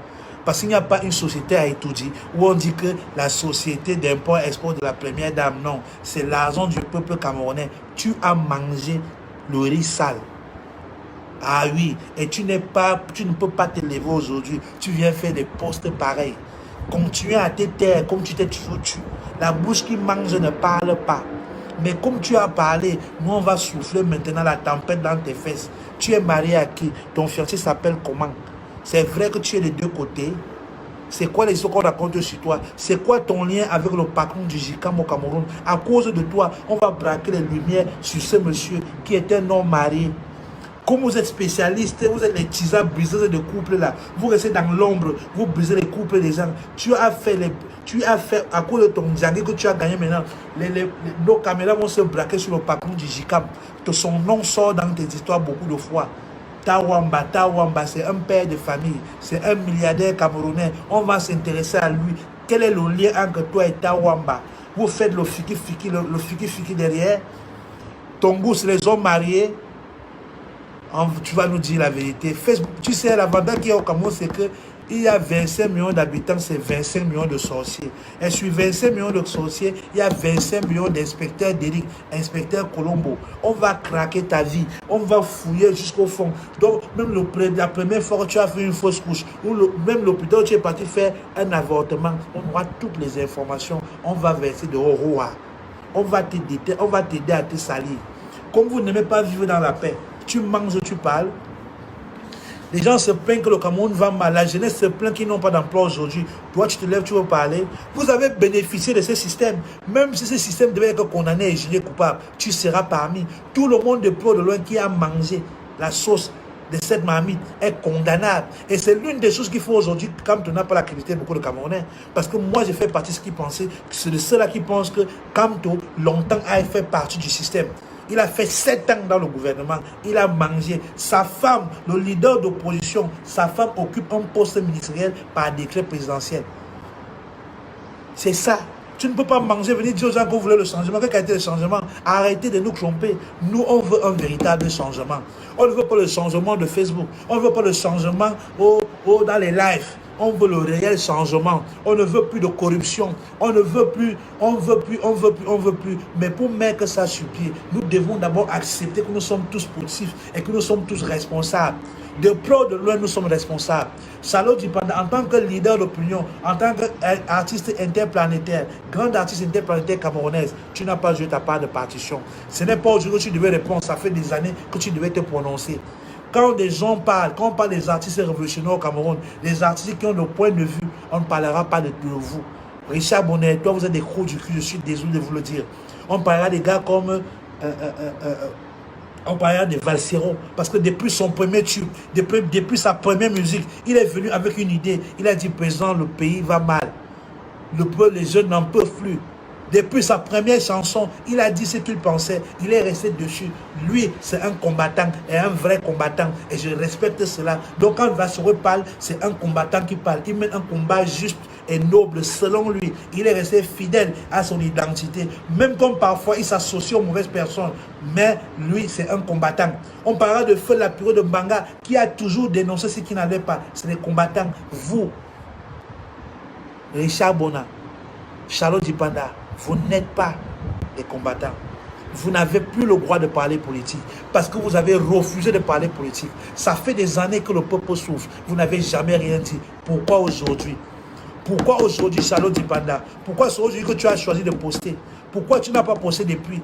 Parce qu'il n'y a pas une société à étudier où on dit que la société d'import-export de la première dame, non. C'est l'argent du peuple camerounais. Tu as mangé le riz sale. Ah oui, et tu ne peux pas te lever aujourd'hui. Tu viens faire des postes pareils. Continue à te taire comme tu t'es toujours tué. La bouche qui mange ne parle pas. Mais comme tu as parlé, nous on va souffler maintenant la tempête dans tes fesses. Tu es marié à qui? Ton fiancé s'appelle comment? C'est vrai que tu es des deux côtés. C'est quoi les histoires qu'on raconte sur toi? C'est quoi ton lien avec le patron du JICAM au Cameroun? À cause de toi, on va braquer les lumières sur ce monsieur qui est un homme marié. Comme vous êtes spécialiste, vous êtes les tisans briseurs de couples là. Vous restez dans l'ombre, vous brisez les couples des gens. Tu as fait à cause de ton diagnostic que tu as gagné maintenant. Nos caméras vont se braquer sur le patron du JICAM. Son nom sort dans tes histoires beaucoup de fois. Tawamba, c'est un père de famille. C'est un milliardaire camerounais. On va s'intéresser à lui. Quel est le lien entre toi et Tawamba? Vous faites le fiki derrière. Ton goût, c'est les hommes mariés. Tu vas nous dire la vérité. Facebook, tu sais, l'avantage qu'il y a au Cameroun, c'est qu'il y a 25 millions d'habitants, c'est 25 millions de sorciers. Et sur 25 millions de sorciers, il y a 25 millions d'inspecteurs d'élite, inspecteurs Colombo. On va craquer ta vie, on va fouiller jusqu'au fond. Donc, même la première fois que tu as fait une fausse couche, ou même l'hôpital où tu es parti faire un avortement, on aura toutes les informations. On va verser de horreur. On va t'aider à te salir. Comme vous n'aimez pas vivre dans la paix, tu manges, tu parles. Les gens se plaignent que le Cameroun va mal. La jeunesse se plaint qu'ils n'ont pas d'emploi aujourd'hui. Toi, tu te lèves, tu veux parler. Vous avez bénéficié de ce système. Même si ce système devait être condamné et jugé coupable, tu seras parmi. Tout le monde de près de loin qui a mangé la sauce de cette marmite est condamnable. Et c'est l'une des choses qu'il faut aujourd'hui quand on n'a pas la crédibilité beaucoup de Camerounais. Parce que moi, j'ai fait partie de ceux qui pensaient, c'est de ceux-là qui pensent que Kamto, longtemps, a fait partie du système. Il a fait 7 ans dans le gouvernement. Il a mangé. Sa femme, le leader d'opposition, sa femme occupe un poste ministériel par décret présidentiel. C'est ça. Tu ne peux pas manger, venir dire aux gens que vous voulez le changement. Quel a été le changement? Arrêtez de nous tromper. Nous, on veut un véritable changement. On ne veut pas le changement de Facebook. On ne veut pas le changement dans les lives. On veut le réel changement. On ne veut plus de corruption. On ne veut plus. On veut plus. Mais pour mettre ça sur pied, nous devons d'abord accepter que nous sommes tous positifs et que nous sommes tous responsables. De près ou de loin, nous sommes responsables. Charlotte Dipanda, en tant que leader d'opinion, en tant qu'artiste interplanétaire, grande artiste interplanétaire camerounaise, tu n'as pas joué ta part de partition. Ce n'est pas aujourd'hui que tu devais répondre, ça fait des années que tu devais te prononcer. Quand des gens parlent, quand on parle des artistes révolutionnaires au Cameroun, des artistes qui ont le point de vue, on ne parlera pas de vous. Richard Bonnet, toi vous êtes des crocs du cul, je suis désolé de vous le dire. On parlera des gars comme... on parlera de Valsero, parce que depuis son premier tube, depuis sa première musique, il est venu avec une idée. Il a dit, président, le pays va mal. Les jeunes n'en peuvent plus. Depuis sa première chanson, il a dit ce qu'il pensait. Il est resté dessus. Lui, c'est un combattant et un vrai combattant. Et je respecte cela. Donc quand Valsero parle, c'est un combattant qui parle. Il mène un combat juste et noble selon lui. Il est resté fidèle à son identité. Même comme parfois il s'associe aux mauvaises personnes. Mais lui, c'est un combattant. On parlera de Feu Lapiro de Mbanga qui a toujours dénoncé ce qui n'allait pas. C'est les combattants. Vous, Richard Bona, Charlotte Dipanda, vous n'êtes pas des combattants. Vous n'avez plus le droit de parler politique parce que vous avez refusé de parler politique. Ça fait des années que le peuple souffre. Vous n'avez jamais rien dit. Pourquoi aujourd'hui? Pourquoi aujourd'hui, Charlotte Dipanda? Pourquoi c'est aujourd'hui que tu as choisi de poster? Pourquoi tu n'as pas posté depuis?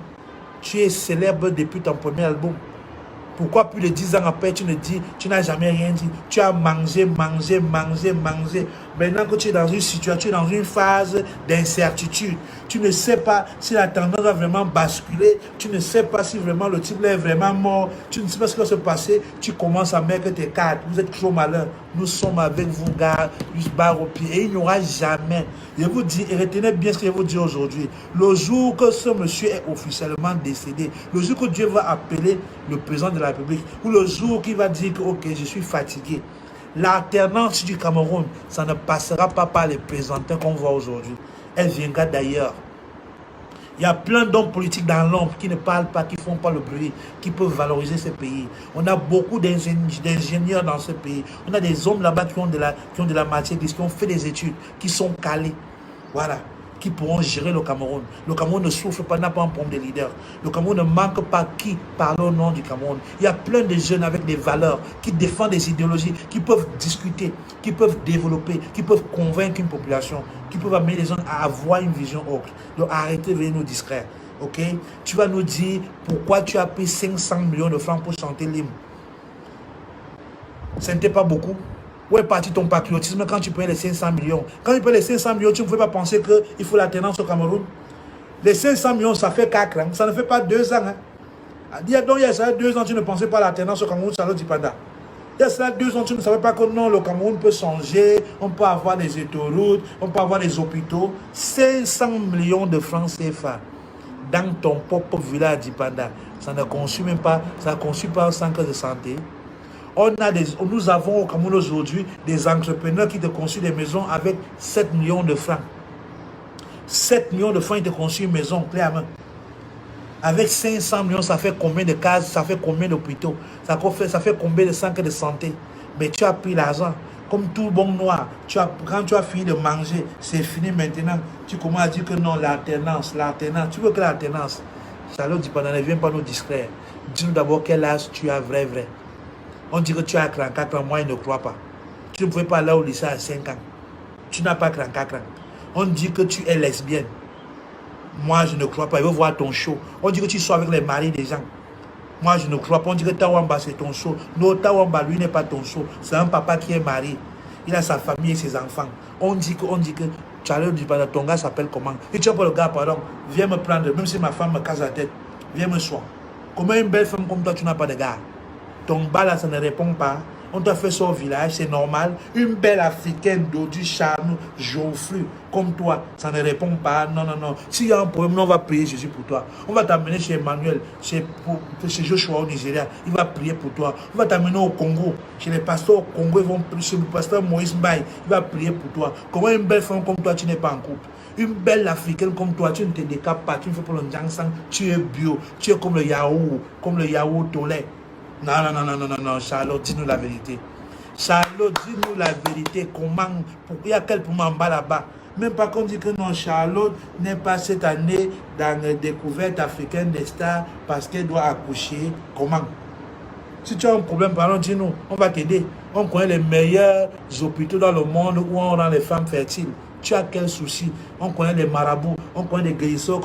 Tu es célèbre depuis ton premier album. Pourquoi plus de 10 ans après, tu ne dis, tu n'as jamais rien dit? Tu as mangé. Maintenant que tu es dans une situation, tu es dans une phase d'incertitude. Tu ne sais pas si la tendance va vraiment basculer. Tu ne sais pas si vraiment le type est vraiment mort. Tu ne sais pas ce qui va se passer. Tu commences à mettre tes cartes. Vous êtes trop malin. Nous sommes avec vous, gars, juste barre au pied. Et il n'y aura jamais. Je vous dis, et retenez bien ce que je vous dis aujourd'hui. Le jour que ce monsieur est officiellement décédé, le jour que Dieu va appeler le président de la République, ou le jour qu'il va dire que, ok, je suis fatigué, l'alternance du Cameroun, ça ne passera pas par les présidents qu'on voit aujourd'hui. Elle viendra d'ailleurs. Il y a plein d'hommes politiques dans l'ombre qui ne parlent pas, qui ne font pas le bruit, qui peuvent valoriser ce pays. On a beaucoup d'ingénieurs dans ce pays. On a des hommes là-bas qui ont de la matière, qui ont fait des études, qui sont calés. Voilà. Qui pourront gérer le Cameroun. Le Cameroun ne souffre pas, n'a pas un problème de leader. Le Cameroun ne manque pas qui parle au nom du Cameroun. Il y a plein de jeunes avec des valeurs, qui défendent des idéologies, qui peuvent discuter, qui peuvent développer, qui peuvent convaincre une population, qui peuvent amener les gens à avoir une vision autre. Donc arrêtez de venir nous distraire. Ok? Tu vas nous dire pourquoi tu as pris 500 millions de francs pour chanter l'hymne. Ce n'était pas beaucoup. Où est parti ton patriotisme quand tu payes les 500 millions? Quand tu payes les 500 millions, tu ne pouvais pas penser qu'il faut l'alternance au Cameroun. Les 500 millions, ça fait 4 ans. Ça ne fait pas 2 ans. Hein. Il y a 2 ans, tu ne pensais pas à l'alternance au Cameroun, Charlotte Dipanda. Il y a ça 2 ans, tu ne savais pas que non, le Cameroun peut changer, on peut avoir des autoroutes, on peut avoir des hôpitaux. 500 millions de francs CFA dans ton propre village Dipanda. Ça ne conçut même pas, ça ne conçut pas un centre de santé. Nous avons au Cameroun aujourd'hui des entrepreneurs qui te construisent des maisons avec 7 millions de francs. 7 millions de francs, ils te construisent une maison, clairement. Avec 500 millions, ça fait combien de cases, ça fait combien d'hôpitaux, ça fait combien de centres de santé. Mais tu as pris l'argent. Comme tout bon noir, quand tu as fini de manger, c'est fini maintenant. Tu commences à dire que non, l'alternance. Tu veux que l'alternance? Charlotte Dipanda, ne viens pas nous distraire. Dis-nous d'abord quel âge tu as vrai. On dit que tu as 34 ans, moi je ne crois pas. Tu ne pouvais pas aller au lycée à 5 ans. Tu n'as pas 34 ans. On dit que tu es lesbienne. Moi je ne crois pas. Il veut voir ton show. On dit que tu sors avec les maris des gens. Moi je ne crois pas. On dit que Tawamba c'est ton show. Non, Tawamba lui n'est pas ton show. C'est un papa qui est marié. Il a sa famille et ses enfants. On dit que Charlotte Dipanda, ton gars s'appelle comment? Et tu as pas le gars, pardon. Viens me prendre, même si ma femme me casse la tête. Viens me soigner. Comment une belle femme comme toi, tu n'as pas de gars? Ton bas là, ça ne répond pas. On t'a fait ça au village, c'est normal. Une belle africaine d'Odu Charnou, Geoffrey, comme toi, ça ne répond pas. Non. S'il y a un problème, on va prier Jésus pour toi. On va t'amener chez Emmanuel, chez Joshua au Nigeria. Il va prier pour toi. On va t'amener au Congo. Chez les pasteurs au Congo, ils vont prier. Chez le pasteur Moïse Mbaye, il va prier pour toi. Comment une belle femme comme toi, tu n'es pas en couple? Une belle africaine comme toi, tu ne te décapes pas. Tu ne fais pas le Njangsang. Tu es bio. Tu es comme le Yahoo Tolé. Non, Charlotte, dis-nous la vérité. Charlotte, dis-nous la vérité. Il y a quel pour m'en bas là-bas? Même pas qu'on dit que non, Charlotte n'est pas cette année dans la découverte africaine des stars parce qu'elle doit accoucher. Comment? Si tu as un problème, pardon, dis-nous, on va t'aider. On connaît les meilleurs hôpitaux dans le monde où on rend les femmes fertiles. Tu as quel souci? On connaît les marabouts, on connaît des guérisseurs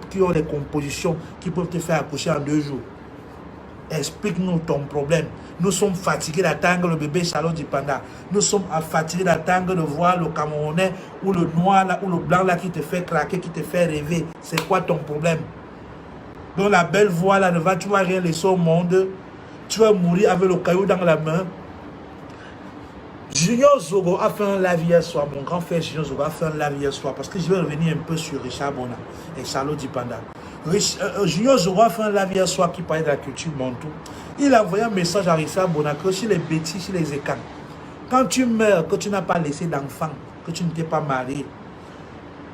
qui ont des compositions qui peuvent te faire accoucher en 2 jours. Explique-nous ton problème. Nous sommes fatigués d'attendre le bébé Charlotte Dipanda. Nous sommes fatigués d'attendre de voir le Camerounais ou le noir là, ou le blanc là qui te fait craquer, qui te fait rêver. C'est quoi ton problème? Donc la belle voix là, tu ne vas rien laisser au monde. Tu vas mourir avec le caillou dans la main. Junior Zogo a fait un live hier soir. Mon grand frère Junior Zogo a fait un live hier soir. Parce que je vais revenir un peu sur Richard Bona et Charlotte Dipanda. Junior Zogo a fait un live hier soir qui parlait de la culture Bantou. Il a envoyé un message à Richard Bona que chez les bêtises, chez les écans, quand tu meurs, que tu n'as pas laissé d'enfant, que tu ne t'es pas marié,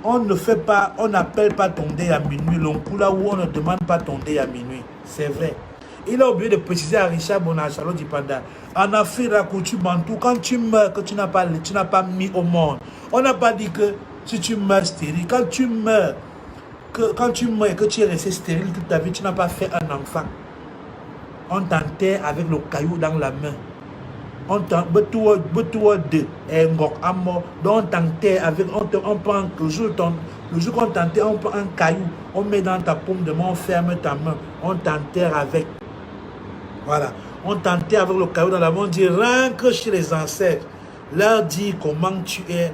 on n'appelle pas ton dé à minuit. L'oncoula où on ne demande pas ton dé à minuit. C'est vrai. Il a oublié de préciser à Richard Bona, à Charlotte Dipanda, en Afrique, la culture Bantou, quand tu meurs, que tu n'as pas mis au monde, on n'a pas dit que si tu meurs stérile, quand tu meurs et que tu es resté stérile toute ta vie, tu n'as pas fait un enfant. On t'enterre avec le caillou dans la main. On t'enterre avec, on prend le jour qu'on t'enterre, on prend un caillou, on met dans ta paume de main, on ferme ta main, on t'enterre avec. Voilà. On t'enterre avec le caillou dans la main, on dit rentre chez les ancêtres. Leur dit comment tu es,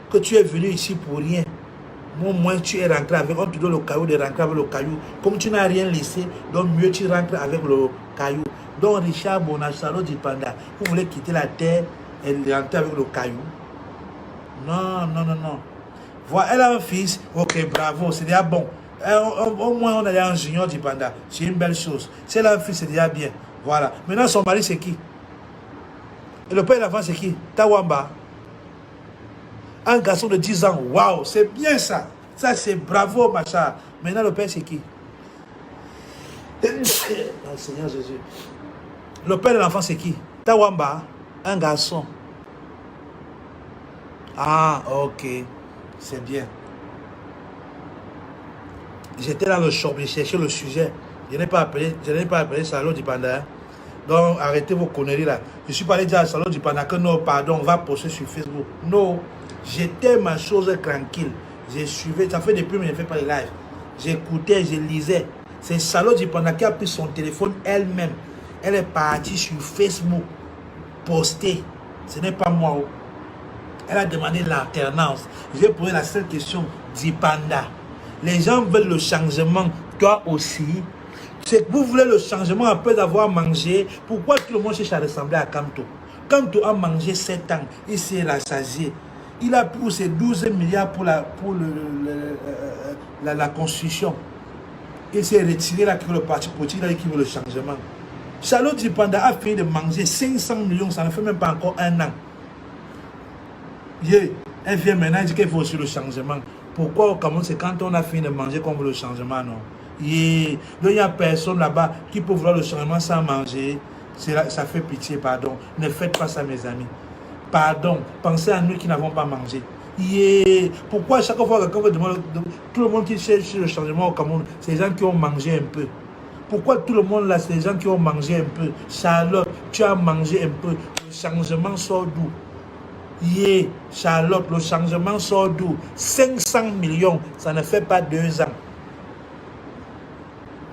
que tu es venu ici pour rien. Au moins tu es rentré avec, on te donne le caillou de rentrer avec le caillou. Comme tu n'as rien laissé, donc mieux tu rentres avec le caillou. Donc Richard Bona, Charlotte Dipanda, vous voulez quitter la terre et rentrer avec le caillou? Non, non, non, non. Voilà, elle a un fils, ok, bravo, c'est déjà bon. Au moins on est en Junior Dipanda, c'est une belle chose. Si elle a un fils, c'est déjà bien. Voilà. Maintenant son mari c'est qui? Et le père de l'enfant c'est qui? Tawamba. Un garçon de 10 ans, waouh, c'est bien ça. Ça c'est bravo, machin. Maintenant le père c'est qui? Oh, Seigneur Jésus. Le père de l'enfant c'est qui? Tawamba, un garçon. Ah, ok, c'est bien. J'étais dans le shop, j'ai cherché le sujet. Je n'ai pas appelé Charlotte Dipanda. Donc arrêtez vos conneries là. Je suis pas allé dire à Charlotte Dipanda que non, pardon, on va poster sur Facebook. Non, j'étais ma chose tranquille. J'ai suivi, ça fait depuis que je ne fais pas les lives. J'écoutais, je lisais. C'est Charlotte Dipanda qui a pris son téléphone elle-même. Elle est partie sur Facebook poster. Ce n'est pas moi. Elle a demandé l'alternance. Je vais poser la seule question. Dipanda. Les gens veulent le changement. Toi aussi. C'est que vous voulez le changement après avoir mangé. Pourquoi tout le monde cherche à ressembler à Kamto? Kamto a mangé 7 ans. Il s'est rassasié. Il a pris ses 12 milliards pour la construction. Il s'est retiré là que le parti politique qui veut le changement. Charlotte Dipanda a fini de manger 500 millions. Ça ne fait même pas encore 1 an. Elle vient maintenant dire qu'il faut aussi le changement. Pourquoi au Cameroun, c'est quand on a fini de manger qu'on veut le changement, non? Donc il n'y a personne là-bas qui peut vouloir le changement sans manger. Ça fait pitié, pardon. Ne faites pas ça, mes amis. Pardon. Pensez à nous qui n'avons pas mangé. Pourquoi chaque fois que quelqu'un veut demander, tout le monde qui cherche le changement au Cameroun, c'est les gens qui ont mangé un peu. Pourquoi tout le monde là, c'est les gens qui ont mangé un peu? Charlotte, tu as mangé un peu. Le changement sort d'où? Charlotte, le changement sort d'où? 500 millions, ça ne fait pas 2 ans.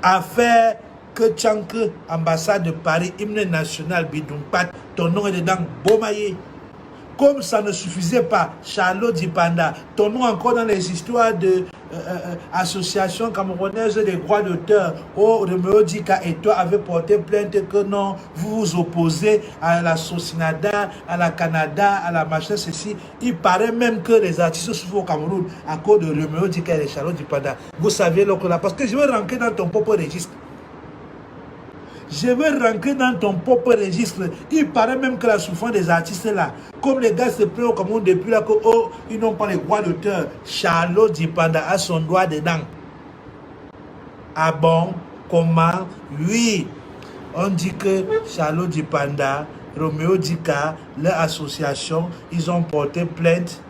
Affaire que Tchanke, ambassade de Paris, hymne national, Bidumpat, ton nom est dedans, Bomaye. Comme ça ne suffisait pas, Charlotte Dipanda, ton nom encore dans les histoires de association camerounaise des droits d'auteur. Oh, Romeo Dika et toi avez porté plainte que non, vous vous opposez à la Sosinada, à la Canada, à la machin, ceci. Il paraît même que les artistes souffrent au Cameroun à cause de Romeo Dika et de Charlotte Dipanda. Vous saviez là, parce que je vais rentrer dans ton propre registre. Je vais rentrer dans ton propre registre. Il paraît même que la souffrance des artistes là, comme les gars se plaignent au Cameroun depuis là que oh, ils n'ont pas les droits d'auteur. Charlotte Dipanda a son droit dedans. Ah bon? Comment? Oui. On dit que Charlotte Dipanda, Romeo Dika, leur association, ils ont porté plainte,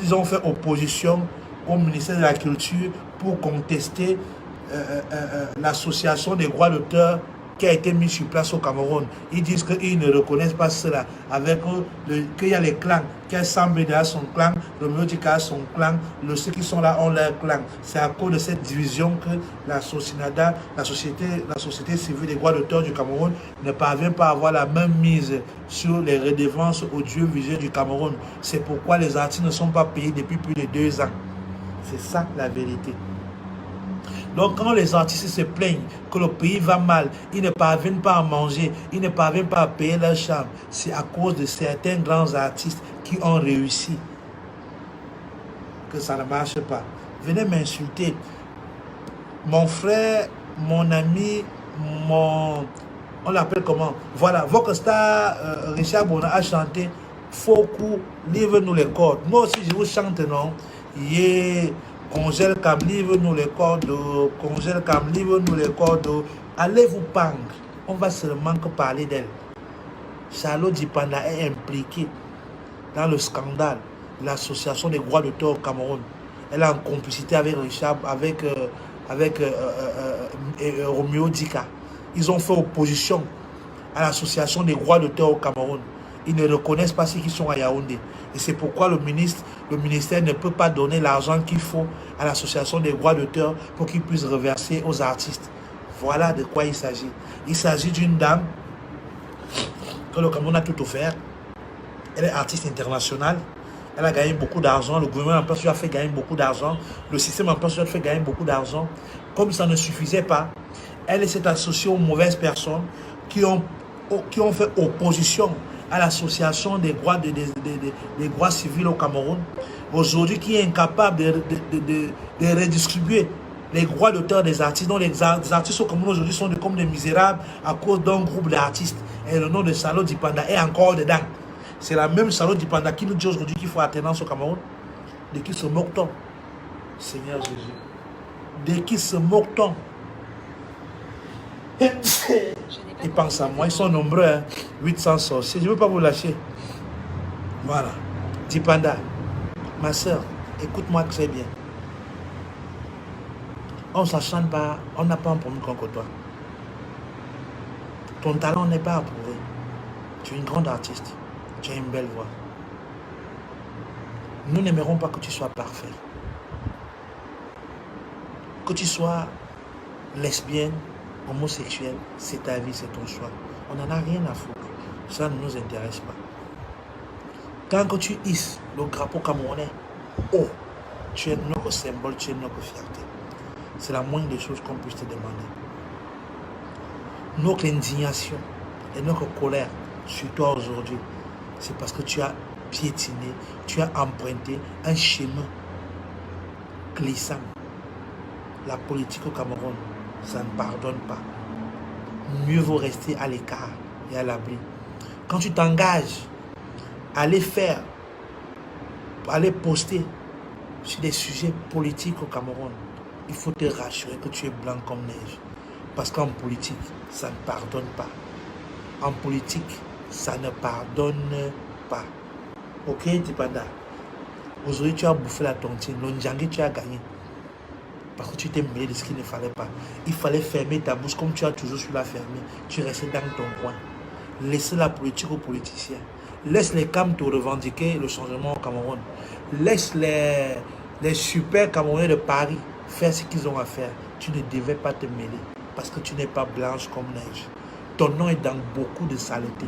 ils ont fait opposition au ministère de la Culture pour contester l'association des droits d'auteur qui a été mis sur place au Cameroun. Ils disent qu'ils ne reconnaissent pas cela. Avec qu'il y a les clans. Qu'il y a Sambeda a son clan, Romeo Dika a son clan, ceux qui sont là ont leur clan. C'est à cause de cette division que la SOCINADA, la société civile des droits d'auteur du Cameroun, ne parvient pas à avoir la même mise sur les redevances audiovisuelles du Cameroun. C'est pourquoi les artistes ne sont pas payés depuis plus de 2 ans. C'est ça la vérité. Donc quand les artistes se plaignent que le pays va mal, ils ne parviennent pas à manger, ils ne parviennent pas à payer leur chambre, c'est à cause de certains grands artistes qui ont réussi que ça ne marche pas. Venez m'insulter. Mon frère, mon ami, on l'appelle comment? Voilà, votre star Richard Bona a chanté Foku, livre-nous les cordes. Moi aussi je vous chante, non? Yeah. Congèle Cam, livre-nous les cordes, congèle Cam, livre-nous les cordes. Allez vous pendre, on va seulement que parler d'elle. Charlotte Dipanda est impliquée dans le scandale de l'association des droits d'auteur au Cameroun. Elle est en complicité avec Richard, avec Romeo Dika. Ils ont fait opposition à l'association des droits d'auteur au Cameroun. Ils ne reconnaissent pas ceux qui sont à Yaoundé. Et c'est pourquoi le ministère ne peut pas donner l'argent qu'il faut à l'association des droits d'auteur pour qu'ils puissent reverser aux artistes. Voilà de quoi il s'agit. Il s'agit d'une dame que le Cameroun a tout offert. Elle est artiste internationale. Elle a gagné beaucoup d'argent. Le gouvernement en place lui a fait gagner beaucoup d'argent. Le système en place lui a fait gagner beaucoup d'argent. Comme ça ne suffisait pas, elle s'est associée aux mauvaises personnes qui ont fait opposition à l'association des droits civils au Cameroun, aujourd'hui qui est incapable de redistribuer les droits d'auteur des artistes. Donc les artistes au Cameroun aujourd'hui sont comme des misérables à cause d'un groupe d'artistes. Et le nom de Charlotte Dipanda est encore dedans. C'est la même Charlotte Dipanda qui nous dit aujourd'hui qu'il faut alternance au Cameroun. De qui se moque-t-on? Seigneur Jésus. De qui se moque-t-on? Ils pensent à moi, ils sont nombreux, hein? 800 sorciers, je ne veux pas vous lâcher. Voilà. Dipanda, ma soeur, écoute-moi très bien. On ne s'achante pas, on n'a pas un problème contre toi. Ton talent n'est pas approuvé. Tu es une grande artiste, tu as une belle voix. Nous n'aimerons pas que tu sois parfait. Que tu sois lesbienne, homosexuel, c'est ta vie, c'est ton choix. On n'en a rien à foutre. Ça ne nous intéresse pas. Quand tu hisses le drapeau camerounais, oh, tu es notre symbole, tu es notre fierté. C'est la moindre des choses qu'on puisse te demander. Notre indignation et notre colère sur toi aujourd'hui, c'est parce que tu as piétiné, tu as emprunté un chemin glissant. La politique au Cameroun, ça ne pardonne pas. Mieux vaut rester à l'écart et à l'abri. Quand tu t'engages à aller poster sur des sujets politiques au Cameroun, il faut te rassurer que tu es blanc comme neige. Parce qu'en politique, ça ne pardonne pas. En politique, ça ne pardonne pas. Ok, Dipanda? Aujourd'hui, tu as bouffé la tontine. Le Ndjangi, tu as gagné. Parce que tu t'es mêlé de ce qu'il ne fallait pas. Il fallait fermer ta bouche comme tu as toujours su la fermer. Tu restais dans ton coin. Laisse la politique aux politiciens. Laisse les CAM te revendiquer le changement au Cameroun. Laisse les super Camerounais de Paris faire ce qu'ils ont à faire. Tu ne devais pas te mêler. Parce que tu n'es pas blanche comme neige. Ton nom est dans beaucoup de saleté.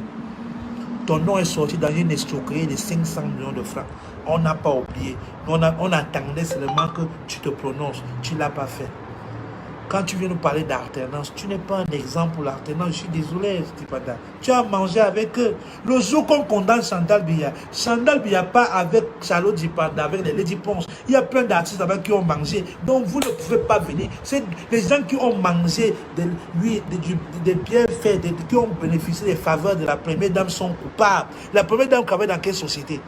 Ton nom est sorti dans une escroquerie de 500 millions de francs. On n'a pas oublié. On attendait seulement que tu te prononces. Tu ne l'as pas fait. Quand tu viens nous parler d'alternance, tu n'es pas un exemple pour l'alternance. Je suis désolé, Dipanda. Tu as mangé avec eux. Le jour qu'on condamne Chantal Biya pas avec Charlotte Dipanda, avec les Lady Ponce. Il y a plein d'artistes avec qui ont mangé. Donc vous ne pouvez pas venir. C'est les gens qui ont mangé des bienfaits, qui ont bénéficié des faveurs de la première dame sont coupables. La première dame travaille dans quelle société?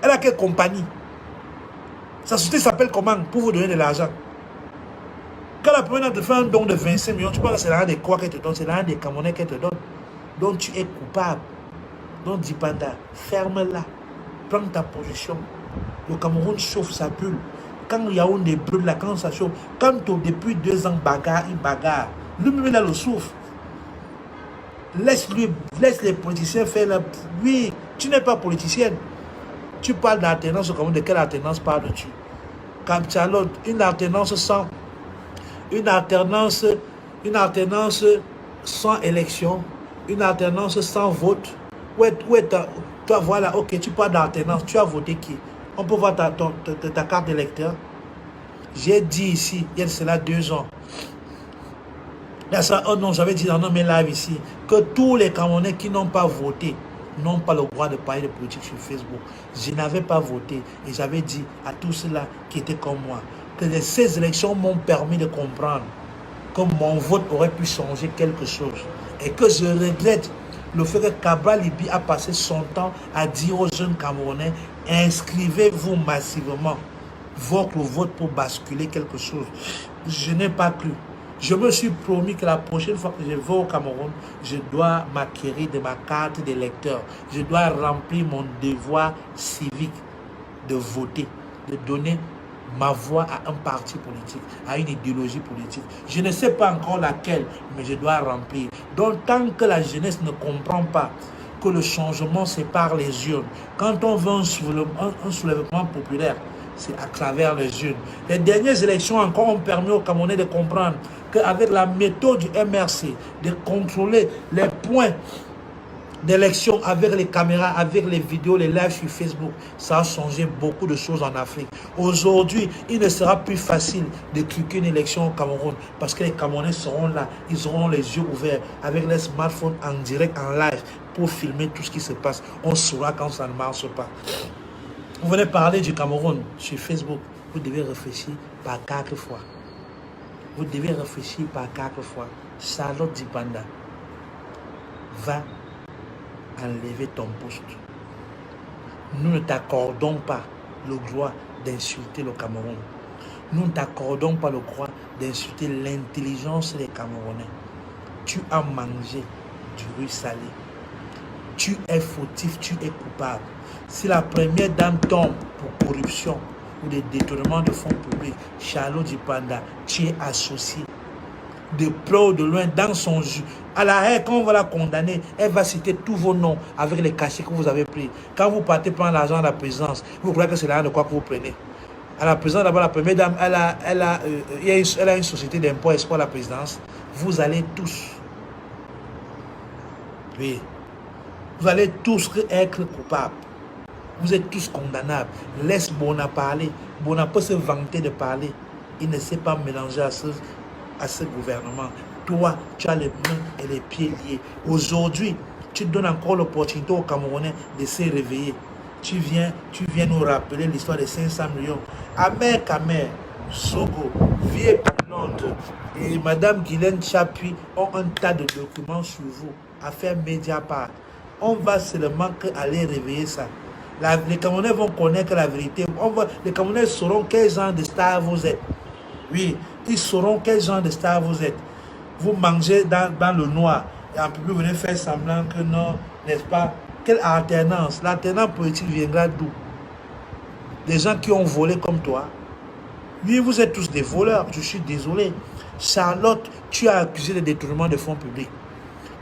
Elle a quelle compagnie? Sa société s'appelle comment pour vous donner de l'argent? Quand la première dame te fait un don de 25 millions, tu penses que c'est l'argent des quoi qu'elle te donne? C'est l'argent des Camerounais qu'elle te donne. Donc tu es coupable. Donc Dipanda, ferme-la. Prends ta position. Le Cameroun chauffe sa bulle. Quand Yaoundé brûle là, quand ça chauffe. Quand depuis 2 ans, bagarre, il bagarre. Lui-même, il a le souffle. Laisse les politiciens faire la... Oui, tu n'es pas politicienne. Tu parles d'alternance au Cameroun. De quelle alternance parles-tu? Quand Charlotte, une alternance sans élection, une alternance sans vote. Toi, voilà, ok, tu parles d'alternance. Tu as voté qui? On peut voir ta carte d'électeur. J'ai dit ici, il y a cela 2 ans. Là, ça, oh non, j'avais dit dans mes lives ici, que tous les Camerounais qui n'ont pas voté n'ont pas le droit de parler de politique sur Facebook. Je n'avais pas voté et j'avais dit à tous ceux-là qui étaient comme moi que ces élections m'ont permis de comprendre que mon vote aurait pu changer quelque chose. Et que je regrette le fait que Cabral Libi a passé son temps à dire aux jeunes Camerounais, inscrivez-vous massivement. Votre vote pour basculer quelque chose. Je n'ai pas cru. Je me suis promis que la prochaine fois que je vais au Cameroun, je dois m'acquérir de ma carte d'électeur. Je dois remplir mon devoir civique de voter, de donner ma voix à un parti politique, à une idéologie politique. Je ne sais pas encore laquelle, mais je dois remplir. Donc tant que la jeunesse ne comprend pas que le changement c'est par les urnes, quand on veut un soulèvement populaire, c'est à travers les urnes. Les dernières élections encore ont permis aux Camerounais de comprendre qu'avec la méthode du MRC, de contrôler les points d'élection avec les caméras, avec les vidéos, les lives sur Facebook, ça a changé beaucoup de choses en Afrique. Aujourd'hui, il ne sera plus facile de cliquer une élection au Cameroun parce que les Camerounais seront là, ils auront les yeux ouverts avec les smartphones en direct, en live pour filmer tout ce qui se passe. On saura quand ça ne marche pas. Vous venez parler du Cameroun sur Facebook, vous devez réfléchir par 4 fois. Vous devez réfléchir par 4 fois. Charlotte Dipanda va enlever ton poste. Nous ne t'accordons pas le droit d'insulter le Cameroun. Nous ne t'accordons pas le droit d'insulter l'intelligence des Camerounais. Tu as mangé du riz salé. Tu es fautif, tu es coupable. Si la première dame tombe pour corruption ou des détournements de fonds publics, Charlotte Dipanda, tu es associé. De près ou de loin, dans son jus. À la haie, quand on va la condamner, elle va citer tous vos noms avec les cachets que vous avez pris. Quand vous partez prendre l'argent à la présidence, vous croyez que c'est l'argent de quoi que vous prenez. À la présidence, d'abord, la première dame, elle a une société d'impôt espoir à la présidence. Vous allez tous, oui, vous allez tous être coupables. Vous êtes tous condamnables. Laisse Bona parler. Bona peut se vanter de parler. Il ne sait pas mélanger à ce gouvernement. Toi, tu as les mains et les pieds liés. Aujourd'hui, tu donnes encore l'opportunité aux Camerounais de se réveiller. Tu viens nous rappeler l'histoire de 500 millions. Amer Kamer, Sogo, Vieux Londres et Madame Guylaine Chapuis ont un tas de documents sur vous. Affaire Mediapart. On va seulement aller réveiller ça. Les Camerounais vont connaître la vérité. Les Camerounais sauront quel genre de star vous êtes. Oui, ils sauront quel genre de star vous êtes. Vous mangez dans le noir. Et en plus, vous venez faire semblant que non, n'est-ce pas? Quelle alternance? L'alternance politique viendra d'où? Des gens qui ont volé comme toi. Oui, vous êtes tous des voleurs. Je suis désolé. Charlotte, tu as accusé de détournement de fonds publics.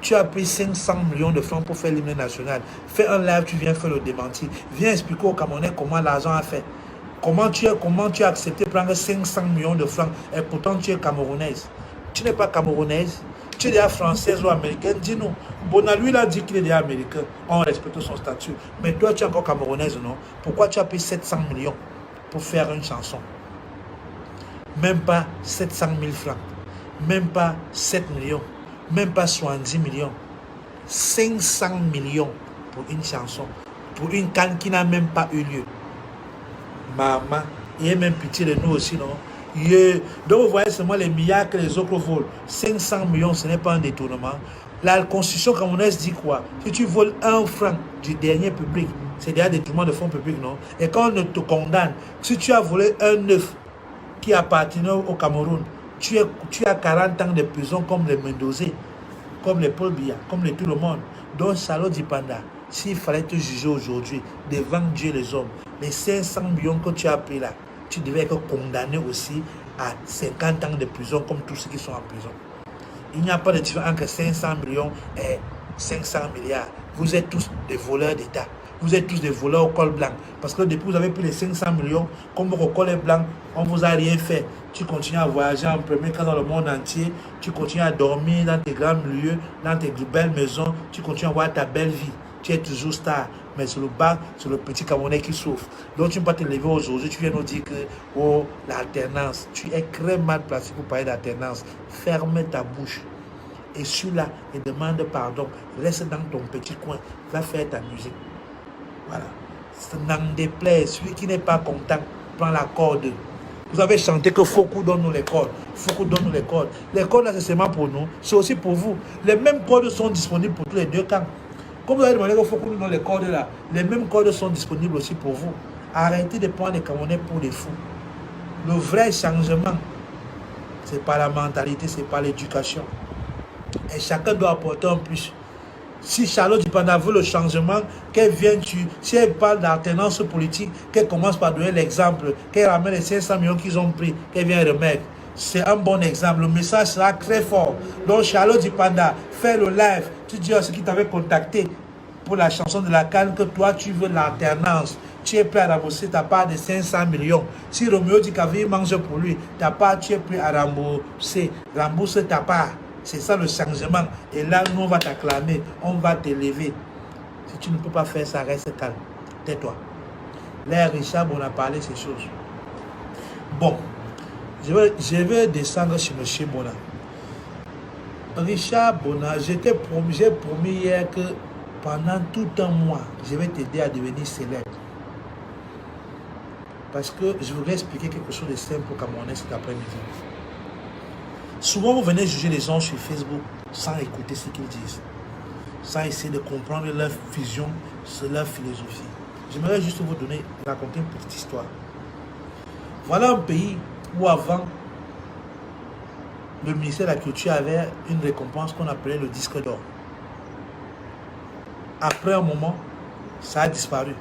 Tu as pris 500 millions de francs pour faire l'hymne national. Fais un live, tu viens faire le démenti. Viens expliquer aux Camerounais comment l'argent a fait. Comment tu as accepté de prendre 500 millions de francs et pourtant tu es camerounaise. Tu n'es pas camerounaise. Tu es déjà française ou américaine. Dis-nous. Bona, lui, il a dit qu'il est déjà américain. On respecte son statut. Mais toi, tu es encore camerounaise, non? Pourquoi tu as pris 700 millions pour faire une chanson? Même pas 700 000 francs. Même pas 7 millions. Même pas 70 millions. 500 millions pour une chanson. Pour une canne qui n'a même pas eu lieu. Maman, il y a même pitié de nous aussi, non? Donc vous voyez seulement les milliards que les autres volent. 500 millions, ce n'est pas un détournement. La constitution camerounaise dit quoi? Si tu voles 1 franc du dernier public, c'est déjà détournement de fonds publics, non? Et quand on te condamne, si tu as volé un œuf qui appartenait au Cameroun, tu as 40 ans de prison comme les Mendoza, comme les Paul Biya, comme les tout le monde. Donc Charlotte Dipanda, s'il fallait te juger aujourd'hui devant Dieu et les hommes, les 500 millions que tu as pris là, tu devais être condamné aussi à 50 ans de prison comme tous ceux qui sont en prison. Il n'y a pas de différence entre 500 millions et 500 milliards. Vous êtes tous des voleurs d'État. Vous êtes tous des voleurs au col blanc. Parce que depuis vous avez pris les 500 millions, comme votre col est blanc, on ne vous a rien fait. Tu continues à voyager en premier cas dans le monde entier. Tu continues à dormir dans tes grands lieux, dans tes belles maisons. Tu continues à avoir ta belle vie. Tu es toujours star. Mais sur le bas, c'est le petit Camerounais qui souffre. Donc tu ne peux pas te lever aujourd'hui. Tu viens nous dire que oh, l'alternance. Tu es très mal placé pour parler d'alternance. Ferme ta bouche. Et suis-là et demande pardon. Reste dans ton petit coin. Va faire ta musique. Voilà. N'en déplaise. Celui qui n'est pas content, prend la corde. Vous avez chanté que Fokou donne-nous les cordes. Fokou donne-nous les cordes. Les cordes là, c'est seulement pour nous. C'est aussi pour vous. Les mêmes cordes sont disponibles pour tous les deux camps. Comme vous avez demandé que Fokou nous donne les cordes là, les mêmes cordes sont disponibles aussi pour vous. Arrêtez de prendre les Camerounais pour des fous. Le vrai changement, c'est pas la mentalité, c'est pas l'éducation. Et chacun doit apporter un plus. Si Charlotte Dipanda veut le changement, qu'elle vienne, si elle parle d'alternance politique, qu'elle commence par donner l'exemple, qu'elle ramène les 500 millions qu'ils ont pris, qu'elle vienne remettre. C'est un bon exemple. Le message sera très fort. Donc Charlotte Dipanda, fais le live. Tu dis à ceux qui t'avaient contacté pour la chanson de la Cannes que toi tu veux l'alternance. Tu es prêt à rembourser ta part de 500 millions. Si Roméo dit qu'avait mange pour lui, ta part tu es prêt à rembourser. Rembourse ta part. C'est ça le changement. Et là, nous, on va t'acclamer. On va t'élever. Si tu ne peux pas faire ça, reste calme. Tais-toi. Là, Richard, on a parlé de ces choses. Bon. Je vais descendre chez M. Bona. Richard Bona, j'ai promis hier que pendant tout un mois, je vais t'aider à devenir célèbre. Parce que je voudrais expliquer quelque chose de simple pour Camerounais cet après-midi. Souvent, vous venez juger les gens sur Facebook sans écouter ce qu'ils disent, sans essayer de comprendre leur vision, leur philosophie. J'aimerais juste vous raconter une petite histoire. Voilà un pays où avant, le ministère de la Culture avait une récompense qu'on appelait le disque d'or. Après un moment, ça a disparu.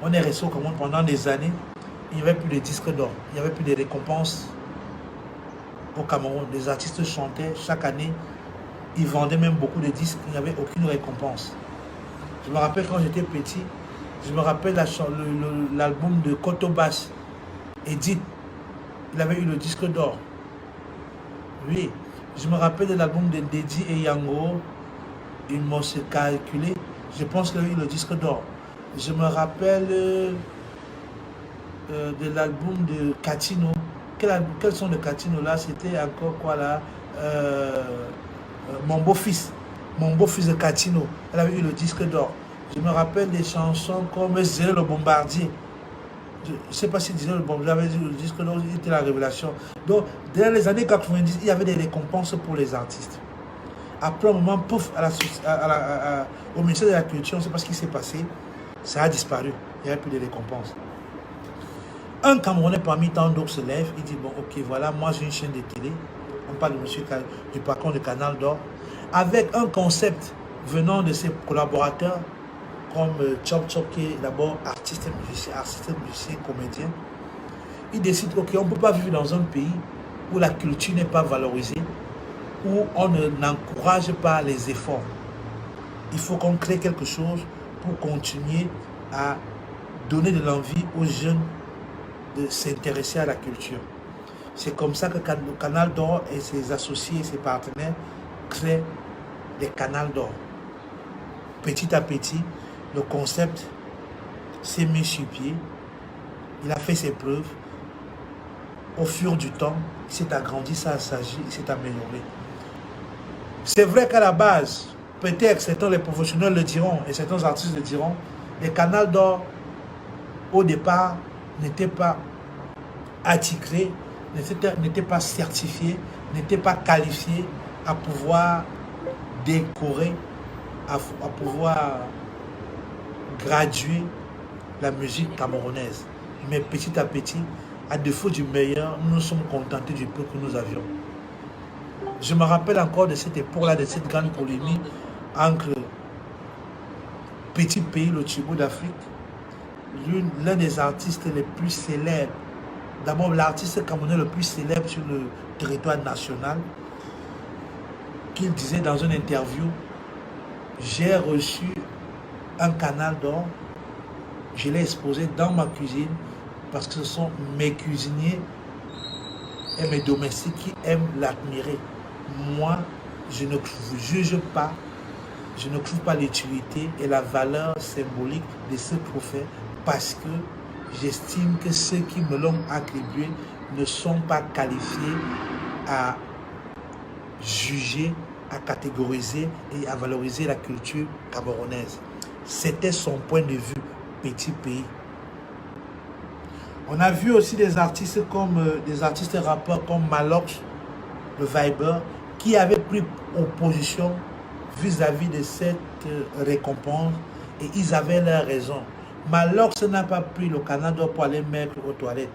On est resté au Cameroun pendant des années, il n'y avait plus de disque d'or, il n'y avait plus de récompenses. Au Cameroun, les artistes chantaient chaque année, ils vendaient même beaucoup de disques, il n'y avait aucune récompense. Je me rappelle quand j'étais petit, je me rappelle l'album de Kotobash, Edith, il avait eu le disque d'or. Oui, je me rappelle de l'album de Dedi et Yango, ils m'ont calculé, je pense qu'il a eu le disque d'or. Je me rappelle de l'album de Katino. Quels sont les Katino là? C'était encore quoi là? Mon beau-fils de Katino, elle avait eu le disque d'or. Je me rappelle des chansons comme Zélé le Bombardier. Je ne sais pas si Zélé le Bombardier avait eu le disque d'or, c'était la révélation. Donc, dans les années 90, il y avait des récompenses pour les artistes. Après un moment, pouf, au ministère de la Culture, on ne sait pas ce qui s'est passé, ça a disparu. Il n'y avait plus de récompenses. Un Camerounais parmi tant d'autres se lève, il dit, bon, ok, voilà, moi j'ai une chaîne de télé, on parle de monsieur du patron de Canal d'Or, avec un concept venant de ses collaborateurs, comme Chop Chop, qui est d'abord artiste, musicien, comédien. Il décide, ok, on ne peut pas vivre dans un pays où la culture n'est pas valorisée, où on n'encourage pas les efforts. Il faut qu'on crée quelque chose pour continuer à donner de l'envie aux jeunes de s'intéresser à la culture. C'est comme ça que le Canal d'Or et ses associés et ses partenaires créent des canals d'or. Petit à petit, le concept s'est mis sur pied. Il a fait ses preuves. Au fur du temps, il s'est agrandi, ça s'agit, il s'est amélioré. C'est vrai qu'à la base, peut-être certains les professionnels le diront et certains artistes le diront, les canals d'or, au départ, n'étaient pas attitrés, n'étaient pas certifiés, n'étaient pas qualifiés à pouvoir décorer, à pouvoir graduer la musique camerounaise. Mais petit à petit, à défaut du meilleur, nous nous sommes contentés du peu que nous avions. Je me rappelle encore de cette époque-là, de cette grande polémique entre petit pays, le Togo d'Afrique, l'un des artistes les plus célèbres, d'abord l'artiste camerounais le plus célèbre sur le territoire national, qu'il disait dans une interview j'ai reçu un canal d'or, je l'ai exposé dans ma cuisine parce que ce sont mes cuisiniers et mes domestiques qui aiment l'admirer. Moi, je ne juge pas, je ne trouve pas l'utilité et la valeur symbolique de ce trophée parce que j'estime que ceux qui me l'ont attribué ne sont pas qualifiés à juger, à catégoriser et à valoriser la culture camerounaise. C'était son point de vue, petit pays. On a vu aussi des artistes rappeurs comme Malox, le Viber, qui avaient pris opposition vis-à-vis de cette récompense et ils avaient leur raison. Malox n'a pas pris le canal d'or pour aller mettre aux toilettes.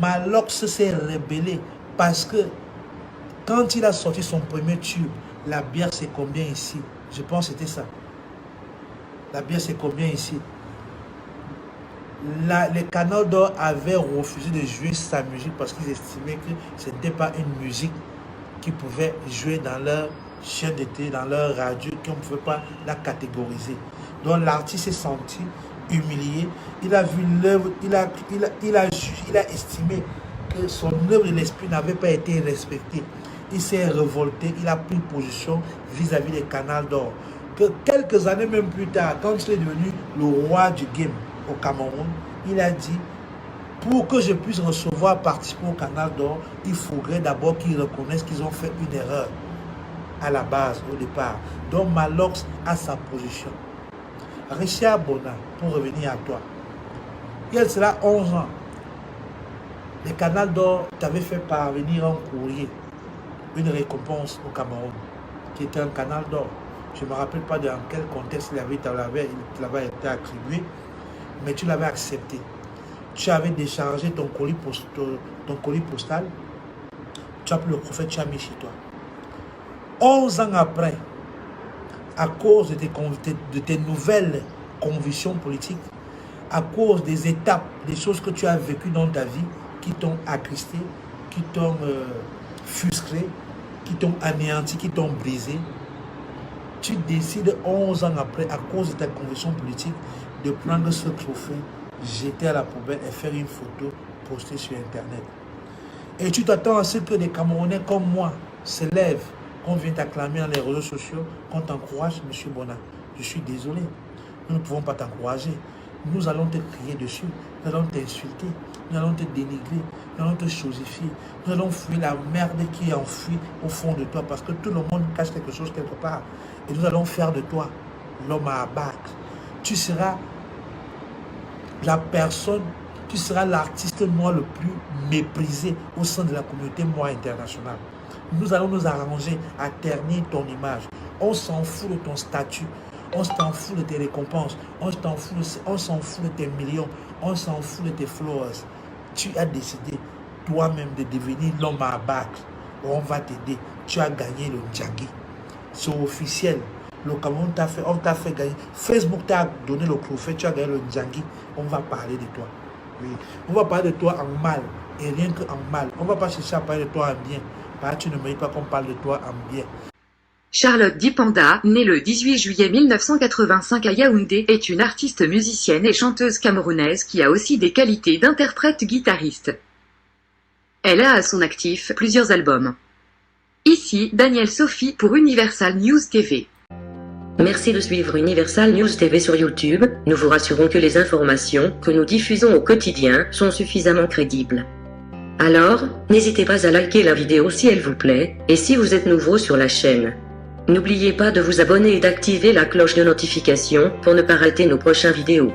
Malox s'est rebellé parce que quand il a sorti son premier tube, la bière c'est combien ici? Je pense que c'était ça. La bière c'est combien ici? Les canaux d'or avaient refusé de jouer sa musique parce qu'ils estimaient que ce n'était pas une musique qu'ils pouvaient jouer dans leur chaîne d'été, dans leur radio, qu'on ne pouvait pas la catégoriser. Donc l'artiste s'est senti humilié. Il a vu l'œuvre, il a estimé que son œuvre de l'esprit n'avait pas été respectée. Il s'est révolté, il a pris position vis-à-vis des canals d'or. Que quelques années même plus tard, quand il est devenu le roi du game au Cameroun, il a dit, pour que je puisse participer au canal d'or, il faudrait d'abord qu'ils reconnaissent qu'ils ont fait une erreur à la base, au départ. Donc Malox a sa position. Richard Bona, pour revenir à toi, il y a cela 11 ans, le canal d'or t'avait fait parvenir un courrier, une récompense au Cameroun, qui était un canal d'or. Je ne me rappelle pas dans quel contexte il avait été attribué, mais tu l'avais accepté. Tu avais déchargé ton colis postal, tu as pris le prophète, tu as mis chez toi. 11 ans après, à cause de tes nouvelles convictions politiques, à cause des étapes, des choses que tu as vécues dans ta vie, qui t'ont attristé, qui t'ont frustré, qui t'ont anéanti, qui t'ont brisé, tu décides 11 ans après, à cause de ta conviction politique, de prendre ce trophée, jeter à la poubelle et faire une photo, poster sur Internet. Et tu t'attends à ce que des Camerounais comme moi se lèvent, qu'on vienne t'acclamer dans les réseaux sociaux, qu'on t'encourage, M. Bona. Je suis désolé, nous ne pouvons pas t'encourager. Nous allons te crier dessus, nous allons t'insulter, nous allons te dénigrer, nous allons te chosifier, nous allons fuir la merde qui est enfouie au fond de toi parce que tout le monde cache quelque chose quelque part. Et nous allons faire de toi l'homme à abattre. Tu seras la personne, tu seras l'artiste noir le plus méprisé au sein de la communauté noire internationale. Nous allons nous arranger à ternir ton image. On s'en fout de ton statut. On s'en fout de tes récompenses. On s'en fout de tes millions. On s'en fout de tes followers. Tu as décidé toi-même de devenir l'homme à abattre. On va t'aider. Tu as gagné le Ndjangi. C'est officiel. Le Cameroun on t'a fait gagner. Facebook t'a donné le trophée. Tu as gagné le Ndjangi. On va parler de toi. Oui. On va parler de toi en mal. Et rien qu'en mal. On ne va pas chercher à parler de toi en bien. Parce que tu ne mérites pas qu'on parle de toi en bien. Charlotte Dipanda, née le 18 juillet 1985 à Yaoundé, est une artiste musicienne et chanteuse camerounaise qui a aussi des qualités d'interprète-guitariste. Elle a à son actif plusieurs albums. Ici, Daniel Sophie pour Universal News TV. Merci de suivre Universal News TV sur YouTube. Nous vous rassurons que les informations que nous diffusons au quotidien sont suffisamment crédibles. Alors, n'hésitez pas à liker la vidéo si elle vous plaît, et si vous êtes nouveau sur la chaîne. N'oubliez pas de vous abonner et d'activer la cloche de notification pour ne pas rater nos prochaines vidéos.